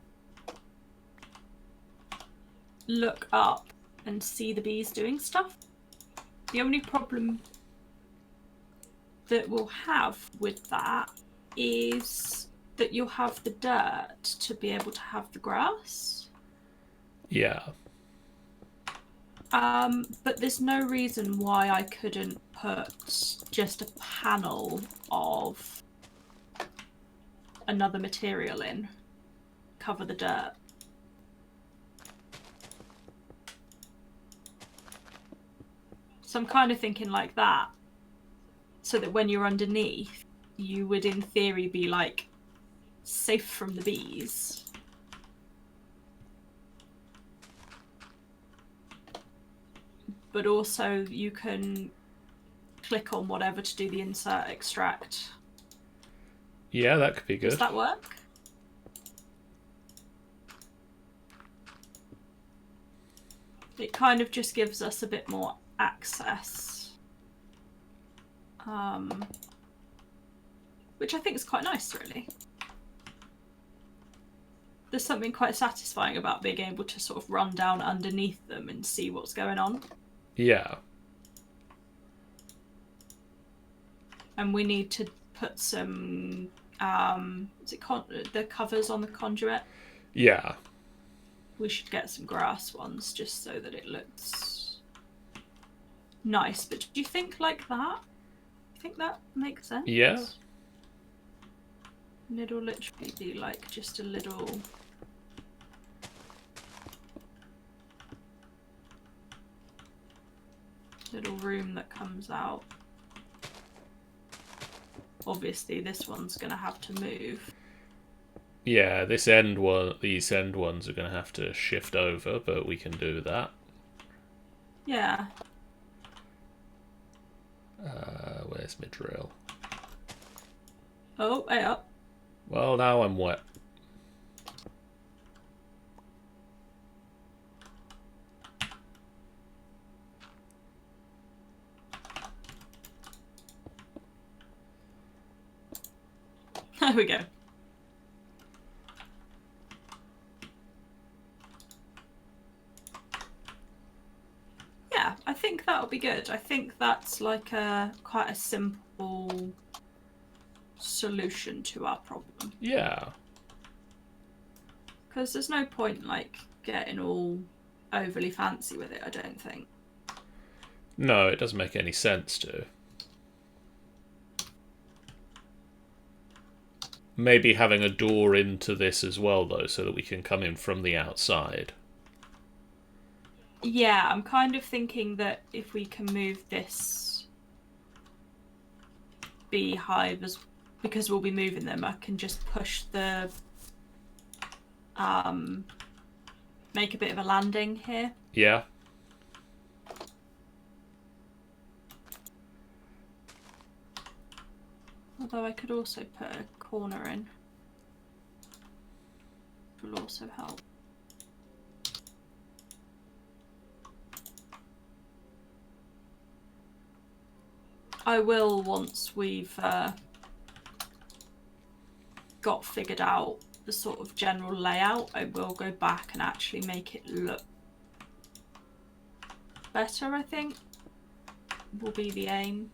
look up and see the bees doing stuff. The only problem that we'll have with that is that you'll have the dirt to be able to have the grass. Yeah. But there's no reason why I couldn't put just a panel of another material in, cover the dirt. So I'm kind of thinking like that, so that when you're underneath, you would in theory be like safe from the bees. But also you can click on whatever to do the insert extract. Yeah, that could be good. Does that work? It kind of just gives us a bit more access. Which I think is quite nice, really. There's something quite satisfying about being able to sort of run down underneath them and see what's going on. Yeah. And we need to put some is it the covers on the conduit? Yeah. We should get some grass ones just so that it looks nice. But do you think like that? You think that makes sense? Yeah. And it'll literally be like just a little room that comes out. Obviously this one's gonna have to move. Yeah, these end ones are going to have to shift over, but we can do that. Yeah. Where's my drill? Oh, hey up. Well, now I'm wet. There we go. Yeah, I think that'll be good. I think that's like quite a simple solution to our problem. Yeah. Because there's no point like getting all overly fancy with it, I don't think. No, it doesn't make any sense to. Maybe having a door into this as well, though, so that we can come in from the outside. Yeah, I'm kind of thinking that if we can move this beehive because we'll be moving them, I can just push the make a bit of a landing here. Yeah. Although I could also put a corner in. Which will also help. I will, once we've got figured out the sort of general layout, I will go back and actually make it look better, I think. Will be the aim.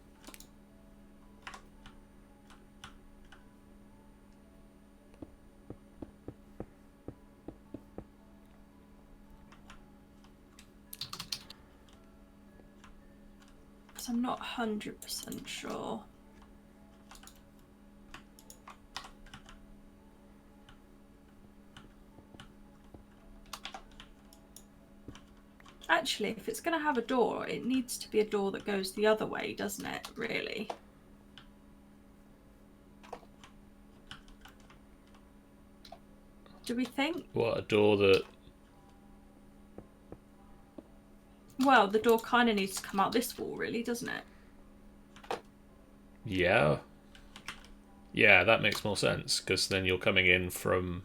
I'm not 100% sure. Actually, if it's going to have a door, it needs to be a door that goes the other way, doesn't it, really? Do we think? What, a door that... Well, the door kind of needs to come out this wall, really, doesn't it? Yeah. Yeah, that makes more sense, because then you're coming in from...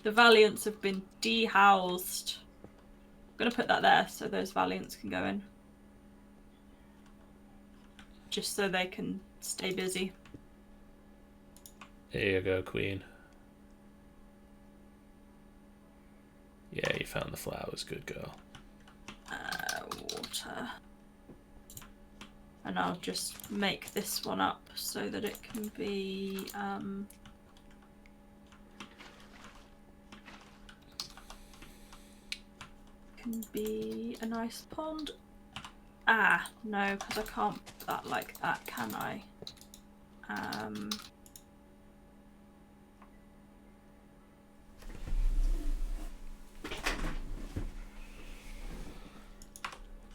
The Valiants have been dehoused. I'm going to put that there so those Valiants can go in. Just so they can stay busy. Here you go, Queen. Yeah, you found the flowers. Good girl. Water. And I'll just make this one up so that it can be a nice pond. Ah, no, because I can't put that like that, can I?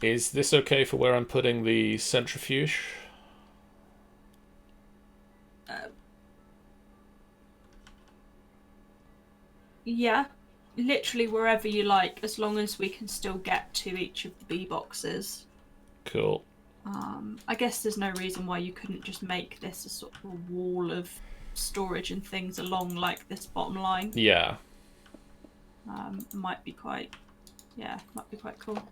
Is this okay for where I'm putting the centrifuge? Yeah, literally wherever you like, as long as we can still get to each of the bee boxes. Cool. I guess there's no reason why you couldn't just make this a sort of a wall of storage and things along like this bottom line. Yeah. Might be quite cool.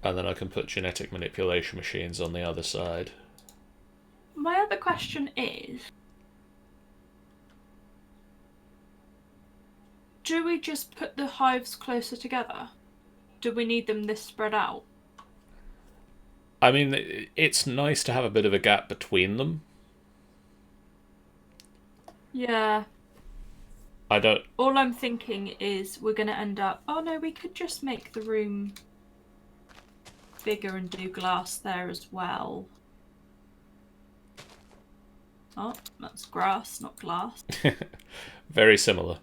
And then I can put genetic manipulation machines on the other side. My other question is, Do we just put the hives closer together? Do we need them this spread out? I mean, it's nice to have a bit of a gap between them. Yeah. I don't... All I'm thinking is we're going to end up... Oh no, we could just make the room bigger and do glass there as well. Oh, that's grass, not glass. Very similar.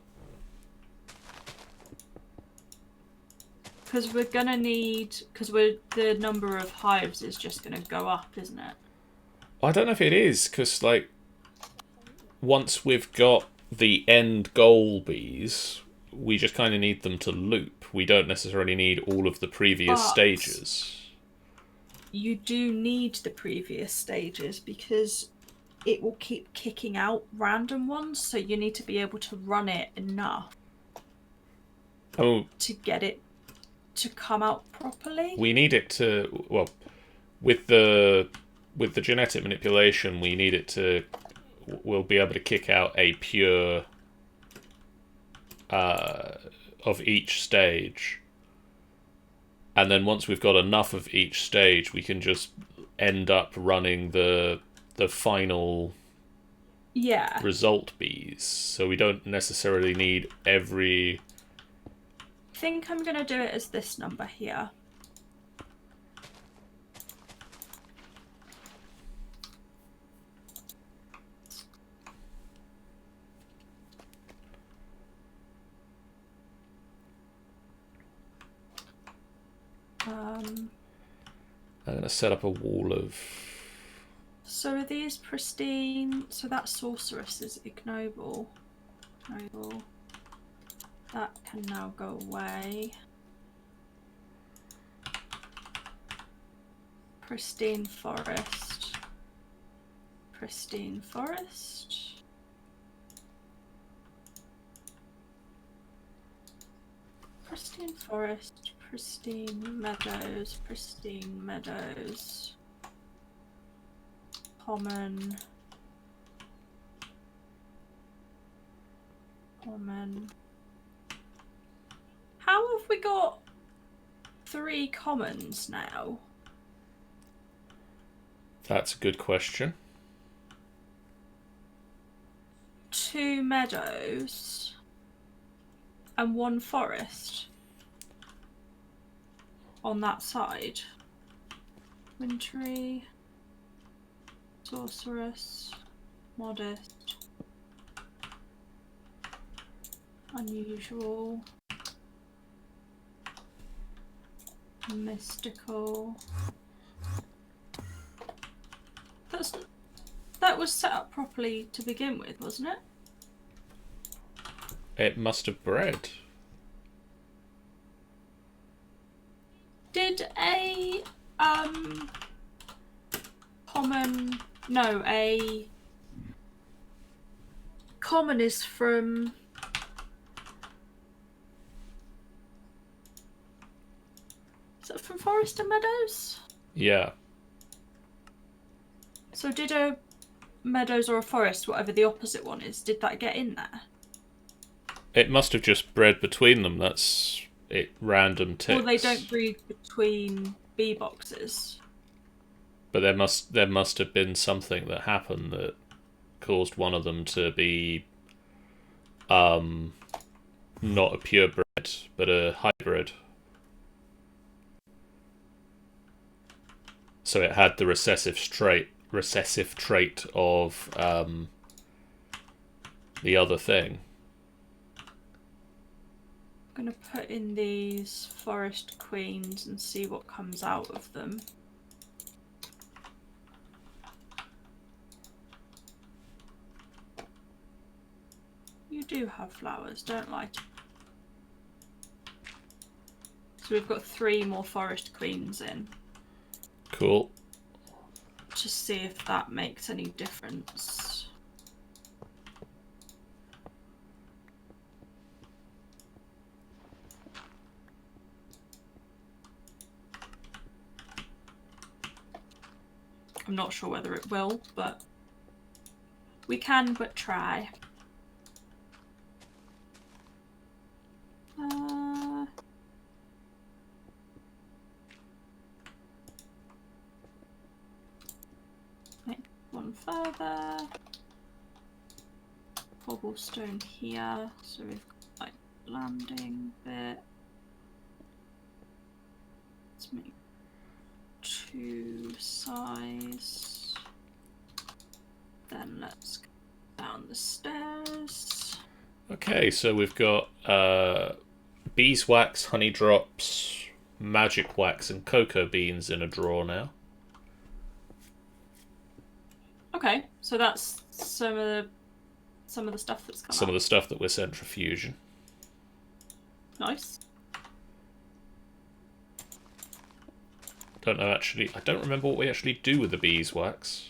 Because we're going to need... Because the number of hives is just going to go up, isn't it? I don't know if it is, because, like, once we've got the end goal bees, we just kind of need them to loop. We don't necessarily need all of the previous stages. You do need the previous stages because it will keep kicking out random ones, so you need to be able to run it enough to get it to come out properly. We need it to... Well, with the genetic manipulation, we need it to... We'll be able to kick out a pure of each stage. And then once we've got enough of each stage, we can just end up running the final result bees. So we don't necessarily need every... I think I'm going to do it as this number here. I'm going to set up a wall of... So are these pristine? So that sorceress is ignoble. Ignoble. That can now go away. Pristine forest. Pristine forest. Pristine forest. Pristine meadows. Pristine meadows. Common. Common. How have we got 3 commons now? That's a good question. 2 meadows and 1 forest on that side. Wintry, sorceress, modest, unusual, mystical. That was set up properly to begin with, wasn't it? It must have bred. Did a common... No, a common is from... Is that from Forest and Meadows? Yeah. So did a meadows or a forest, whatever the opposite one is, did that get in there? It must have just bred between them. That's it. Random ticks. Well, they don't breed between bee boxes. But there must have been something that happened that caused one of them to be not a purebred, but a hybrid. So it had the recessive trait of the other thing. I'm going to put in these forest queens and see what comes out of them. You do have flowers, don't lie. So we've got 3 more forest queens in. Cool. Just see if that makes any difference. I'm not sure whether it will, but we can but try. cobblestone here, so we've got like landing bit. Let's make 2 size. Then let's go down the stairs. Okay, so we've got beeswax, honey drops, magic wax, and cocoa beans in a drawer now. Okay, so that's some of the stuff that's come Some up. of the stuff that we're centrifuging. Nice. Don't know actually. I don't remember what we actually do with the beeswax.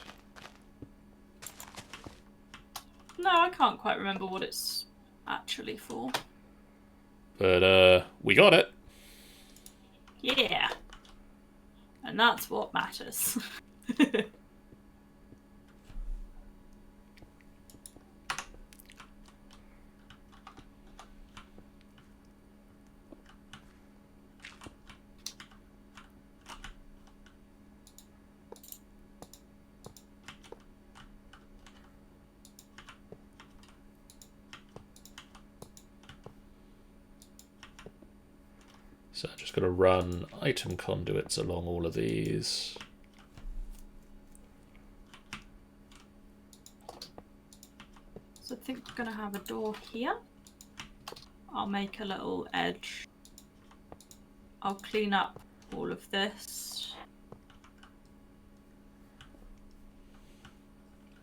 No, I can't quite remember what it's actually for. But we got it. Yeah. And that's what matters. So I'm just going to run item conduits along all of these. So I think we're going to have a door here. I'll make a little edge. I'll clean up all of this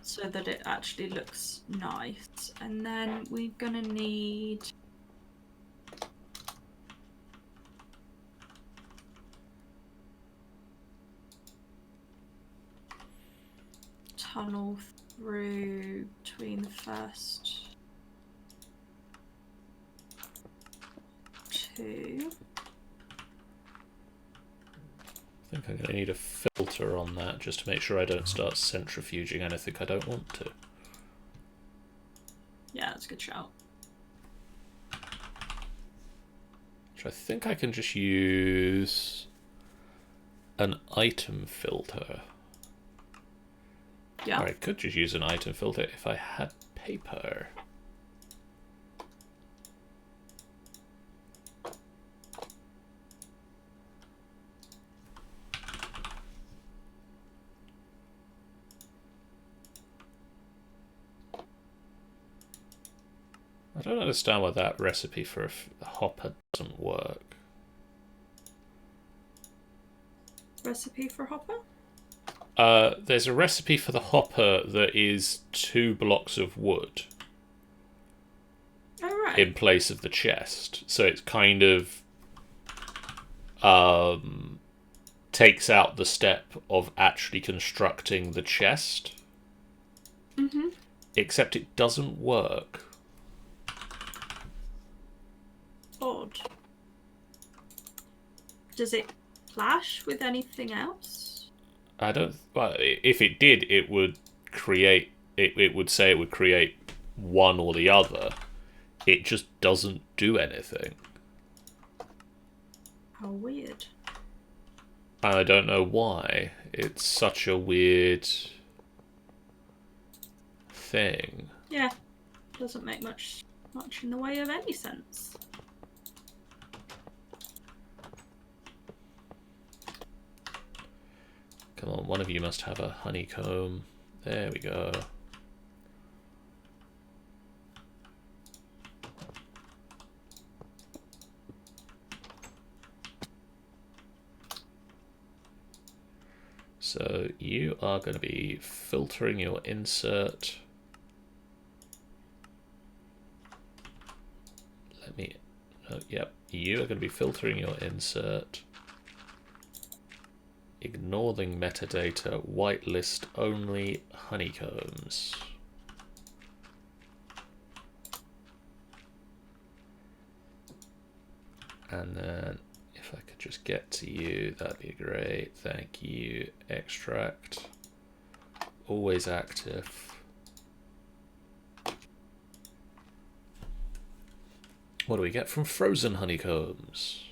so that it actually looks nice. And then we're going to need tunnel through between the first 2. I think I'm going to need a filter on that just to make sure I don't start centrifuging anything I don't want to. Yeah, that's a good shout. Which I think I can just use an item filter. Yeah. Or I could just use an item filter if I had paper. I don't understand why that recipe for a hopper doesn't work. Recipe for hopper? There's a recipe for the hopper that is 2 blocks of wood in place of the chest. So it's kind of takes out the step of actually constructing the chest. Mm-hmm. Except it doesn't work. Odd. Does it clash with anything else? I don't. Well, if it did, it would create. It would say it would create one or the other. It just doesn't do anything. How weird. I don't know why. It's such a weird thing. Yeah, doesn't make much in the way of any sense. Come on, one of you must have a honeycomb. There we go. So you are going to be filtering your insert. Let me... Oh, yep, you are going to be filtering your insert. Ignoring metadata, whitelist only honeycombs. And then if I could just get to you, that'd be great. Thank you. Extract. Always active. What do we get from frozen honeycombs?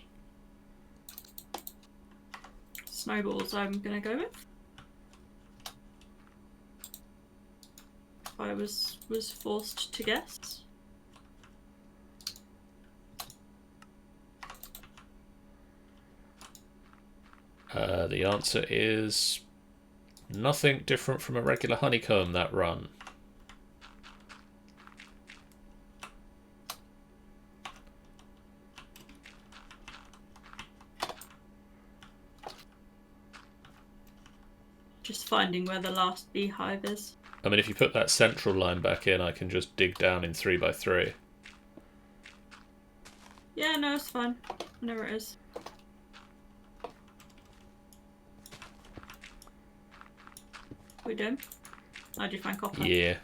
Snowballs I'm gonna go with. I was forced to guess. The answer is nothing different from a regular honeycomb that run. Just finding where the last beehive is. I mean, if you put that central line back in, I can just dig down in 3x3. Yeah, no, it's fine. Whenever it is. We doing? How do you find copper? Yeah.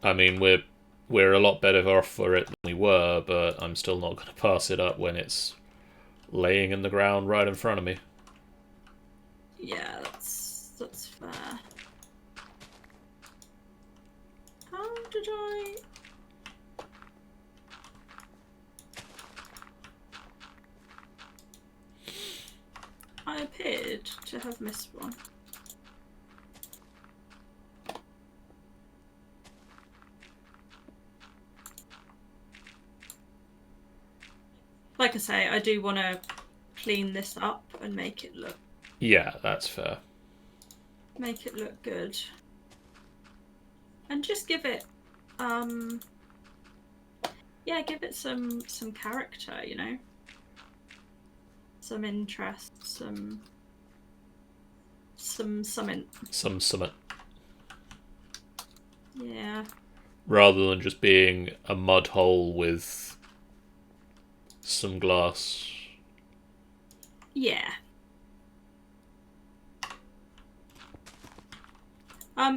I mean, we're a lot better off for it than we were, but I'm still not going to pass it up when it's laying in the ground right in front of me. Yeah, that's fair. How did I appeared to have missed one. Like I say, I do want to clean this up and make it look That's fair. Make it look good. And just give it give it some character, you know? Some interest, some summit. Some summit. Yeah. Rather than just being a mud hole with some glass. Yeah.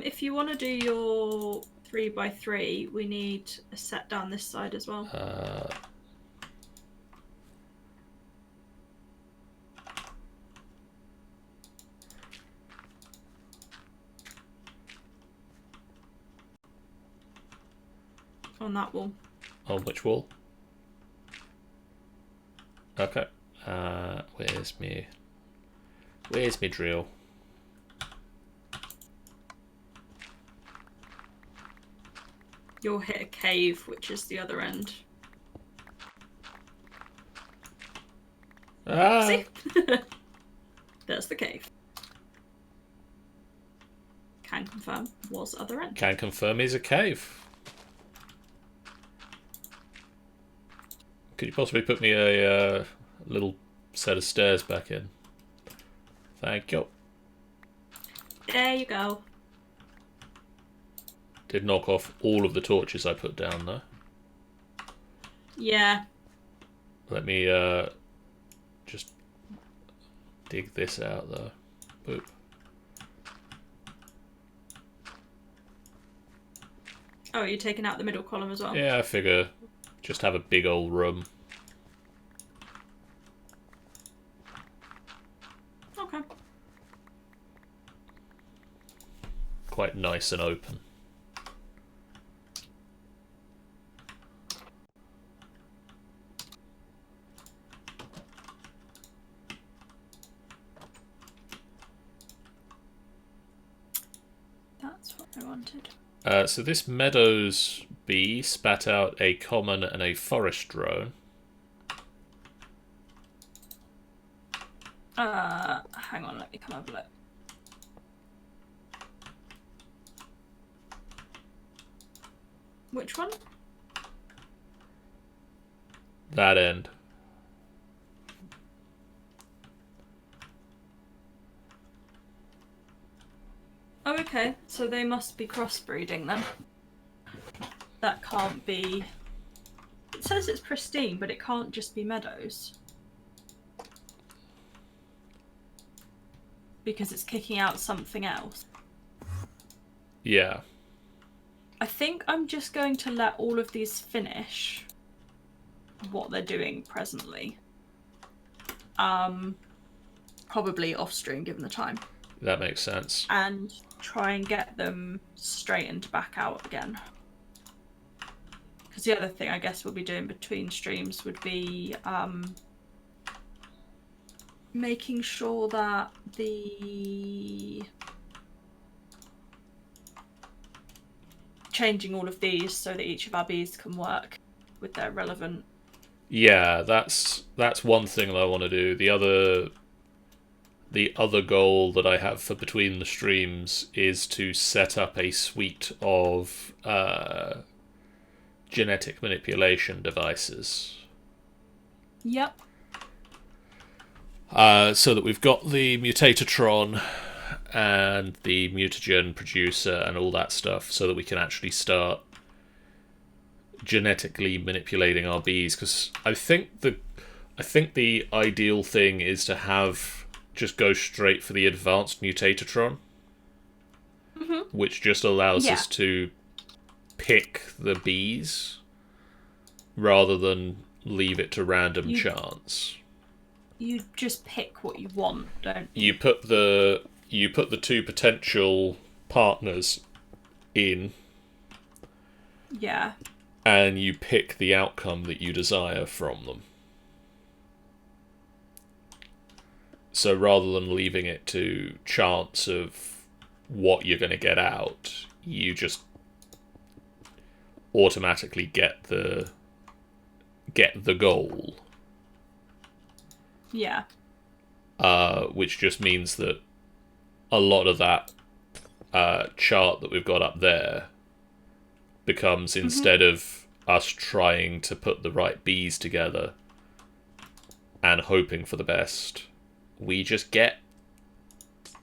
If you want to do your 3x3, we need a set down this side as well. On that wall. On which wall? Okay. Where's me drill? You'll hit a cave, which is the other end. Ah! See? There's the cave. Can confirm, was other end. Can confirm is a cave. Could you possibly put me a little set of stairs back in? Thank you. There you go. Did knock off all of the torches I put down though. Yeah. Let me just dig this out though. Boop. Oh, you're taking out the middle column as well? Yeah, I figure just have a big old room. Okay. Quite nice and open. That's what I wanted. So this Meadows bee spat out a common and a forest drone. Hang on, let me come have a look. Which one? That end. Oh, okay. So they must be crossbreeding then. That can't be... It says it's pristine, but it can't just be meadows. Because it's kicking out something else. Yeah. I think I'm just going to let all of these finish what they're doing presently. Probably off stream given the time. That makes sense. And try and get them straightened back out again. Because the other thing I guess we'll be doing between streams would be making sure that the changing all of these so that each of our bees can work with their relevant. Yeah, that's one thing that I want to do. The other goal that I have for Between the Streams is to set up a suite of genetic manipulation devices. Yep. So that we've got the Mutatatron and the mutagen producer and all that stuff, so that we can actually start genetically manipulating our bees. Because I think the ideal thing is to have just go straight for the advanced Mutatatron, which just allows us to pick the bees rather than leave it to random chance. You just pick what you want, don't you? You put the two potential partners in. Yeah. And you pick the outcome that you desire from them. So rather than leaving it to chance of what you're going to get out, you just automatically get the goal. Yeah. Which just means that a lot of that chart that we've got up there becomes, instead of us trying to put the right bees together and hoping for the best, we just get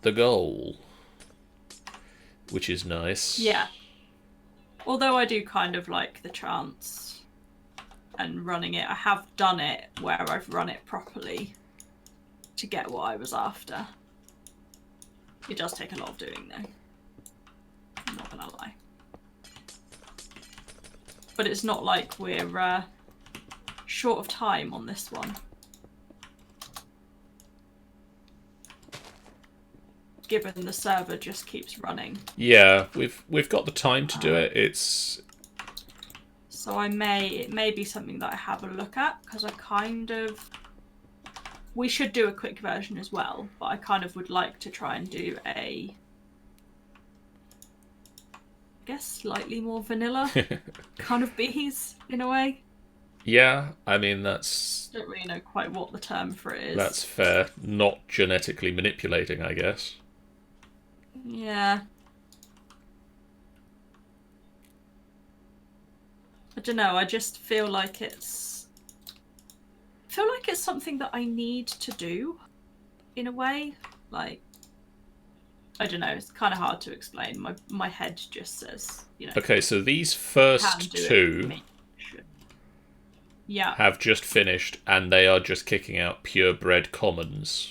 the goal, which is nice. Yeah. Although I do kind of like the chance and running it. I have done it where I've run it properly to get what I was after. It does take a lot of doing, though. I'm not gonna lie. But it's not like we're short of time on this one. Given the server just keeps running. Yeah, we've got the time to do it. It's so it may be something that I have a look at, because I kind of, we should do a quick version as well, but I kind of would like to try and do a, I guess, slightly more vanilla kind of bees in a way. Yeah, I mean, that's... I don't really know quite what the term for it is. That's fair. Not genetically manipulating, I guess. Yeah. I don't know, I just feel like it's something that I need to do in a way. Like, I don't know, it's kind of hard to explain. My head just says, you know. Okay, so these first two have just finished, and they are just kicking out purebred commons.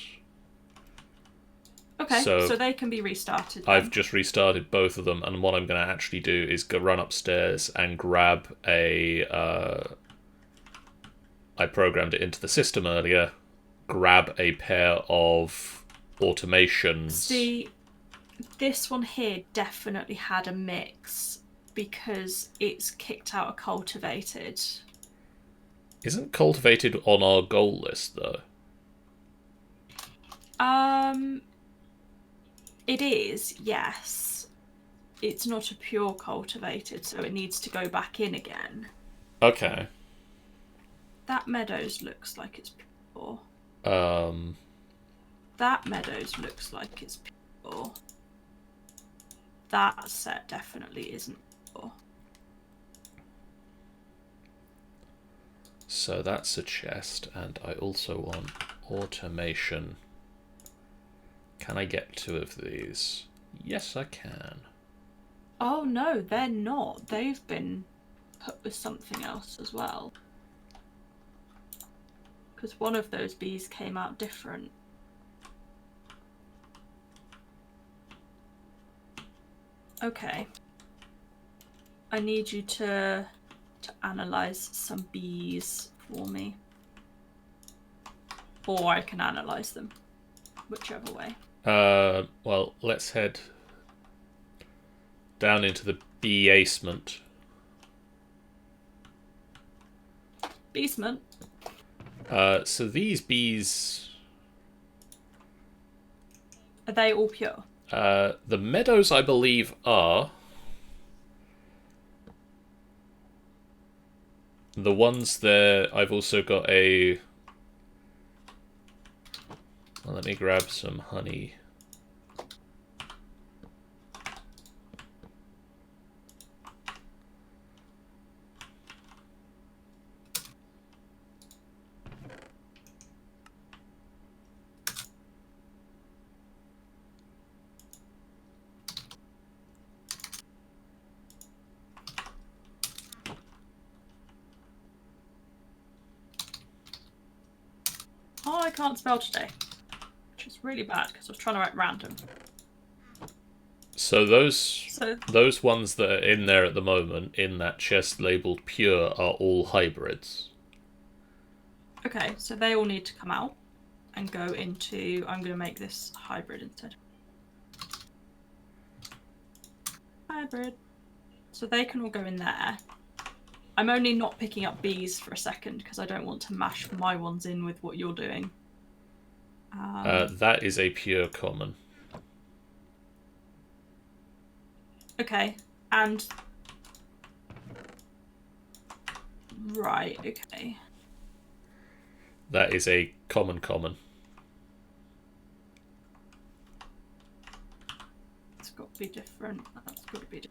Okay, so they can be restarted then. I've just restarted both of them, and what I'm going to actually do is go run upstairs and grab a... I programmed it into the system earlier. Grab a pair of automations. See, this one here definitely had a mix, because it's kicked out a cultivated. Isn't cultivated on our goal list, though? It is, yes. It's not a pure cultivated, so it needs to go back in again. Okay. That meadows looks like it's pure. That meadows looks like it's pure. That set definitely isn't pure. So that's a chest, and I also want automation. Can I get 2 of these? Yes, I can. Oh no, they're not. They've been put with something else as well. Because one of those bees came out different. Okay. I need you to analyze some bees for me. Or I can analyze them. Whichever way. Well, let's head down into the basement. Basement? So these bees... Are they all pure? The meadows, I believe, are. The ones there, I've also got a... Well, let me grab some honey. Oh, I can't spell today. Which is really bad because I was trying to write random. So those ones that are in there at the moment, in that chest labelled pure, are all hybrids. Okay, so they all need to come out and go into... I'm going to make this hybrid instead. Hybrid. So they can all go in there. I'm only not picking up bees for a second because I don't want to mash my ones in with what you're doing. That is a pure common. Okay, and... Right, okay. That is a common. It's got to be different. That's got to be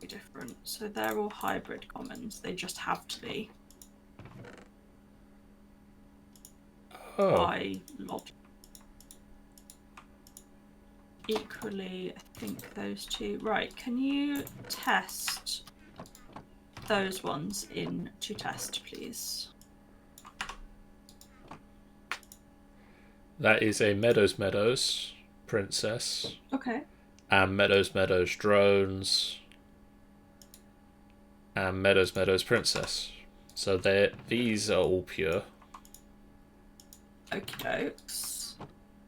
different. So they're all hybrid commons. They just have to be. By logic. Equally, I think those two... Right, can you test those ones in to test, please? That is a Meadows princess. Okay. And Meadows drones. And Meadows princess. So these are all pure. Okie dokes.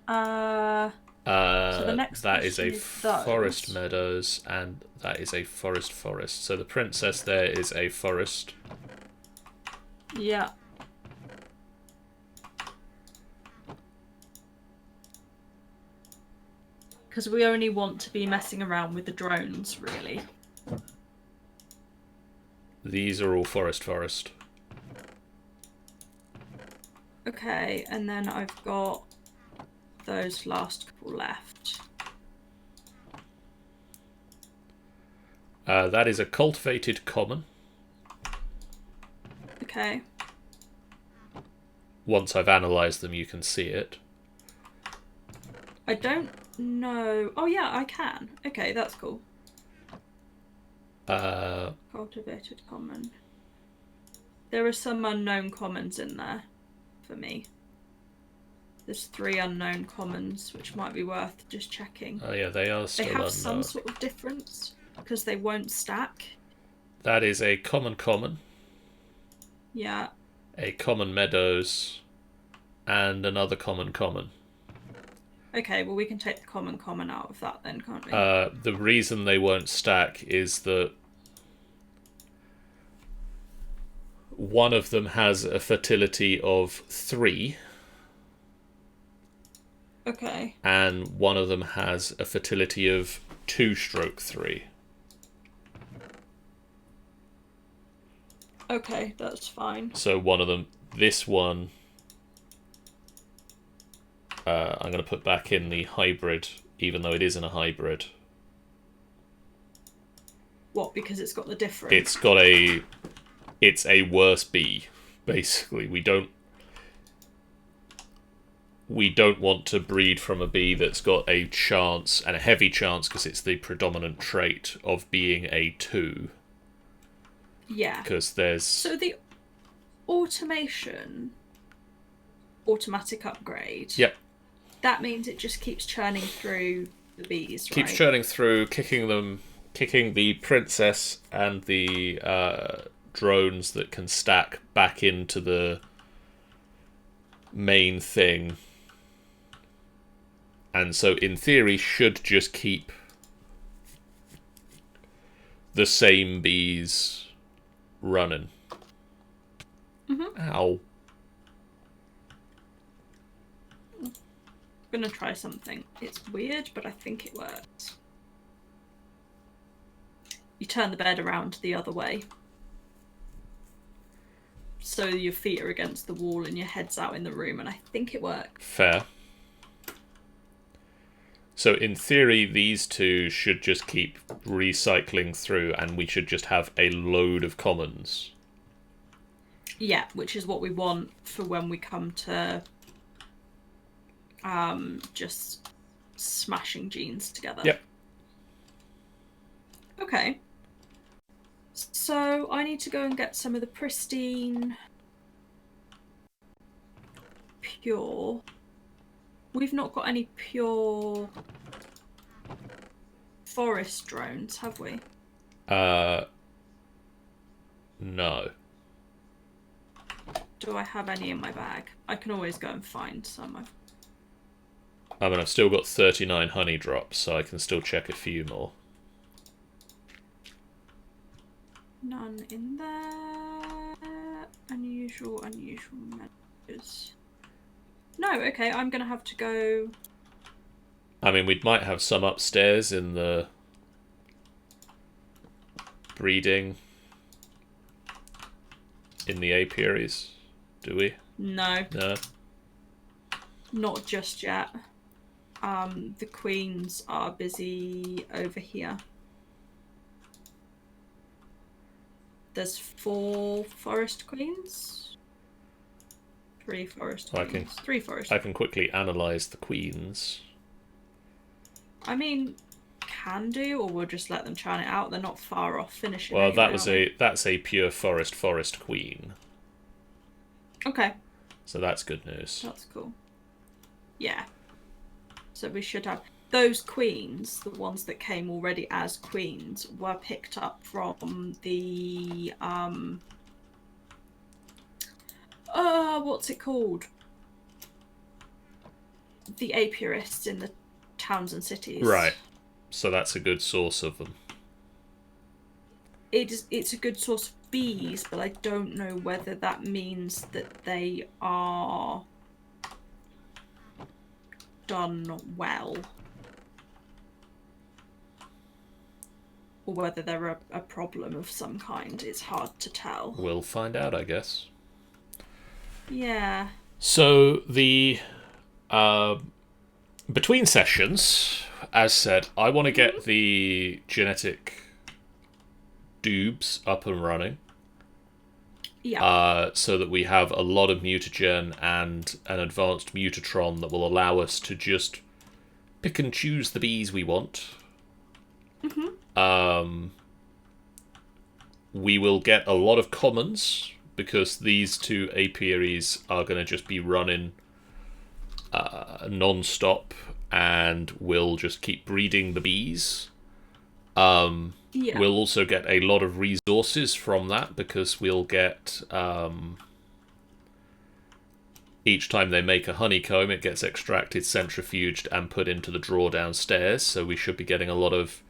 So the next that is a those. forest meadows, and that is a forest. So the princess there is a forest. Yeah. Because we only want to be messing around with the drones, really. These are all forest. Okay, and then I've got those last couple left. That is a cultivated common. Okay. Once I've analysed them, you can see it. I don't know. Oh yeah, I can. Okay, that's cool. Cultivated common. There are some unknown commons in there for me. There's 3 unknown commons, which might be worth just checking. Oh yeah, they are still They have unknown. some sort of difference because they won't stack. That is a common. Yeah. A common meadows, and another common. Okay, well we can take the common out of that then, can't we? The reason they won't stack is that one of them has a fertility of 3. Okay. And one of them has a fertility of 2/3. Okay, that's fine. So one of them, this one, I'm going to put back in the hybrid, even though it isn't a hybrid. What, because it's got the difference? It's a worse bee, basically. We don't want to breed from a bee that's got a chance, and a heavy chance because it's the predominant trait, of being a 2. Yeah. Because there's... So the automatic upgrade. Yep. That means it just keeps churning through the bees, Keeps right? churning through, kicking the princess and the drones that can stack back into the main thing. And so, in theory, should just keep the same bees running. Mm-hmm. Ow. I'm gonna try something. It's weird, but I think it works. You turn the bed around the other way. so your feet are against the wall and your head's out in the room, and I think it worked. Fair. So in theory, these two should just keep recycling through, and we should just have a load of commons. Yeah, which is what we want for when we come to just smashing genes together. Yep. Okay. So I need to go and get some of the pristine pure. We've not got any pure forest drones, have we? No. Do I have any in my bag? I can always go and find some. I mean, I've still got 39 honey drops, so I can still check a few more. None in there. Unusual messages. No, okay, I'm gonna have to go. I mean, we might have some upstairs in the breeding in the apiaries. Do we? No, No. not just yet. The queens are busy over here. There's 4 forest queens. 3 forest queens. 3 forest. I can quickly analyse the queens. I mean, can do, or we'll just let them churn it out. They're not far off finishing. Well, anyway, that's a pure forest queen. Okay. So that's good news. That's cool. Yeah. So we should have those queens, the ones that came already as queens, were picked up from the what's it called? The apiarists in the towns and cities. Right. So that's a good source of them. It's a good source of bees, but I don't know whether that means that they are done well, or whether they're a problem of some kind. It's hard to tell. We'll find out, I guess. Yeah. So the between sessions, as said, I want to get the genetic dubs up and running. Yeah. So that we have a lot of mutagen and an advanced mutatron that will allow us to just pick and choose the bees we want. We will get a lot of commons, because these 2 apiaries are going to just be running non-stop, and will just keep breeding the bees. Yeah. We'll also get a lot of resources from that, because we'll get each time they make a honeycomb, it gets extracted, centrifuged, and put into the drawer downstairs. So we should be getting a lot of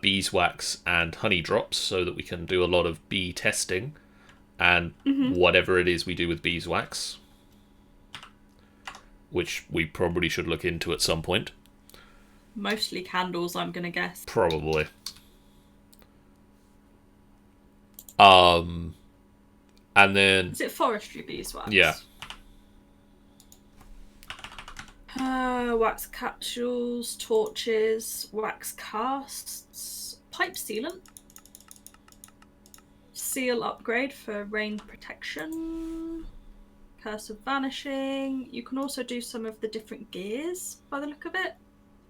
beeswax and honey drops, so that we can do a lot of bee testing and whatever it is we do with beeswax, which we probably should look into at some point. Mostly candles, I'm gonna guess. Probably. And then... Is it forestry beeswax? Yeah. Wax capsules, torches, wax casts, pipe sealant, seal upgrade for rain protection, curse of vanishing. You can also do some of the different gears by the look of it.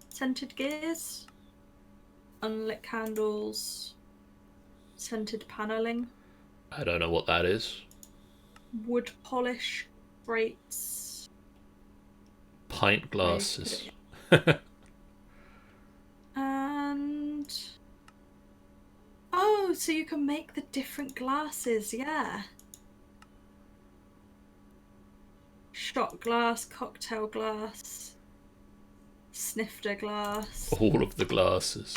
Scented gears, unlit candles, scented paneling, I don't know what that is. wood polish, grates, Pint glasses. and oh, so you can make the different glasses, yeah. Shot glass, cocktail glass, snifter glass. All of the glasses.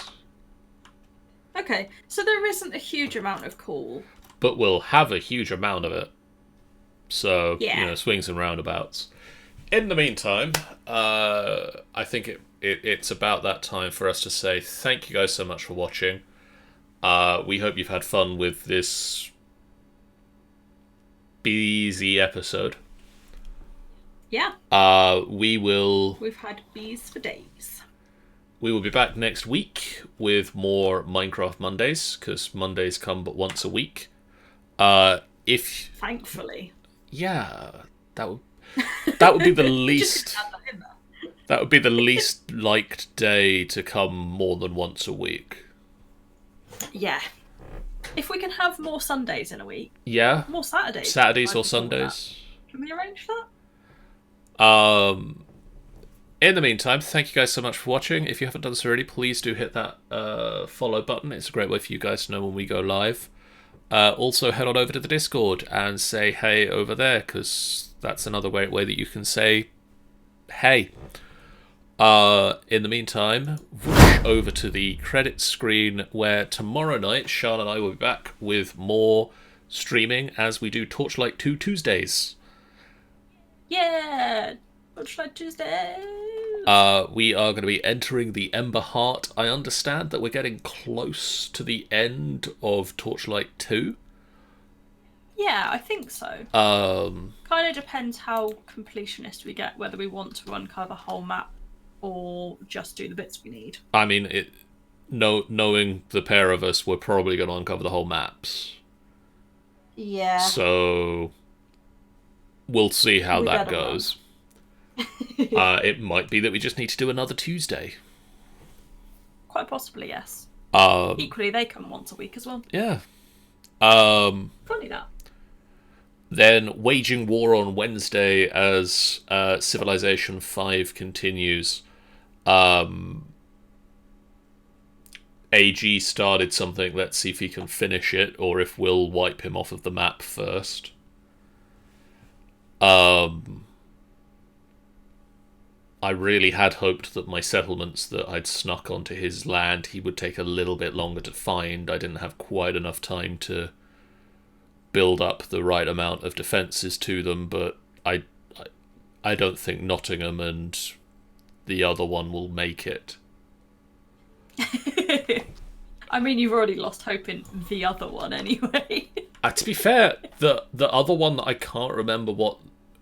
Okay, so there isn't a huge amount of cool. But we'll have a huge amount of it. So, Yeah. swings and roundabouts. In the meantime, I think it's about that time for us to say thank you guys so much for watching. We hope you've had fun with this busy episode. Yeah. We've had bees for days. We will be back next week with more Minecraft Mondays, because Mondays come but once a week. If thankfully, yeah, that would be the least. That would be the least liked day to come more than once a week. Yeah. If we can have more Sundays in a week. Yeah. More Saturdays. Saturdays or Sundays. Can we arrange that? In the meantime, thank you guys so much for watching. If you haven't done so already, please do hit that follow button. It's a great way for you guys to know when we go live. Also, head on over to the Discord and say hey over there, because that's another way that you can say hey. In the meantime, whoosh over to the credits screen, where tomorrow night, Sean and I will be back with more streaming as we do Torchlight 2 Tuesdays. Yeah! Torchlight Tuesdays! We are going to be entering the Ember Heart. I understand that we're getting close to the end of Torchlight 2. Yeah, I think so. Kind of depends how completionist we get, whether we want to uncover the whole map or just do the bits we need. I mean, knowing the pair of us, we're probably going to uncover the whole maps. Yeah. So we'll see how that goes. It might be that we just need to do another Tuesday. Quite possibly, yes. Equally, they come once a week as well. Yeah. Funny that. Then waging war on Wednesday as Civilization 5 continues. AG started something. Let's see if he can finish it, or if we'll wipe him off of the map first. I really had hoped that my settlements that I'd snuck onto his land, he would take a little bit longer to find. I didn't have quite enough time to build up the right amount of defences to them, but I don't think Nottingham and the other one will make it. I mean, you've already lost hope in the other one anyway. To be fair, the other one that I can't remember what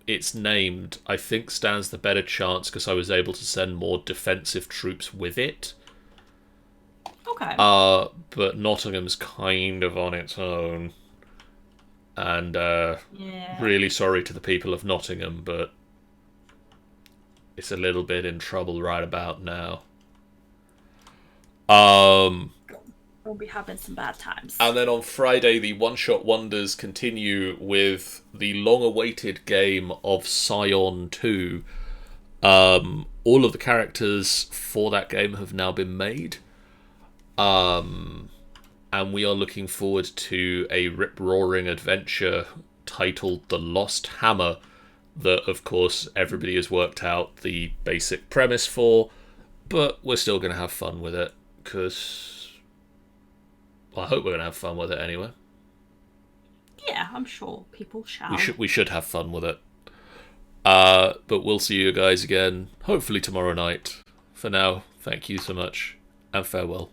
it's named, I think stands the better chance because I was able to send more defensive troops with it. Okay. But Nottingham's kind of on its own. And really sorry to the people of Nottingham, but it's a little bit in trouble right about now. We'll be having some bad times. And then on Friday, the one-shot wonders continue with the long-awaited game of Scion 2. All of the characters for that game have now been made. And we are looking forward to a rip-roaring adventure titled The Lost Hammer that, of course, everybody has worked out the basic premise for, but we're still going to have fun with it, because I hope we're going to have fun with it anyway. Yeah, I'm sure people shall. We should have fun with it. But we'll see you guys again, hopefully tomorrow night. For now, thank you so much, and farewell.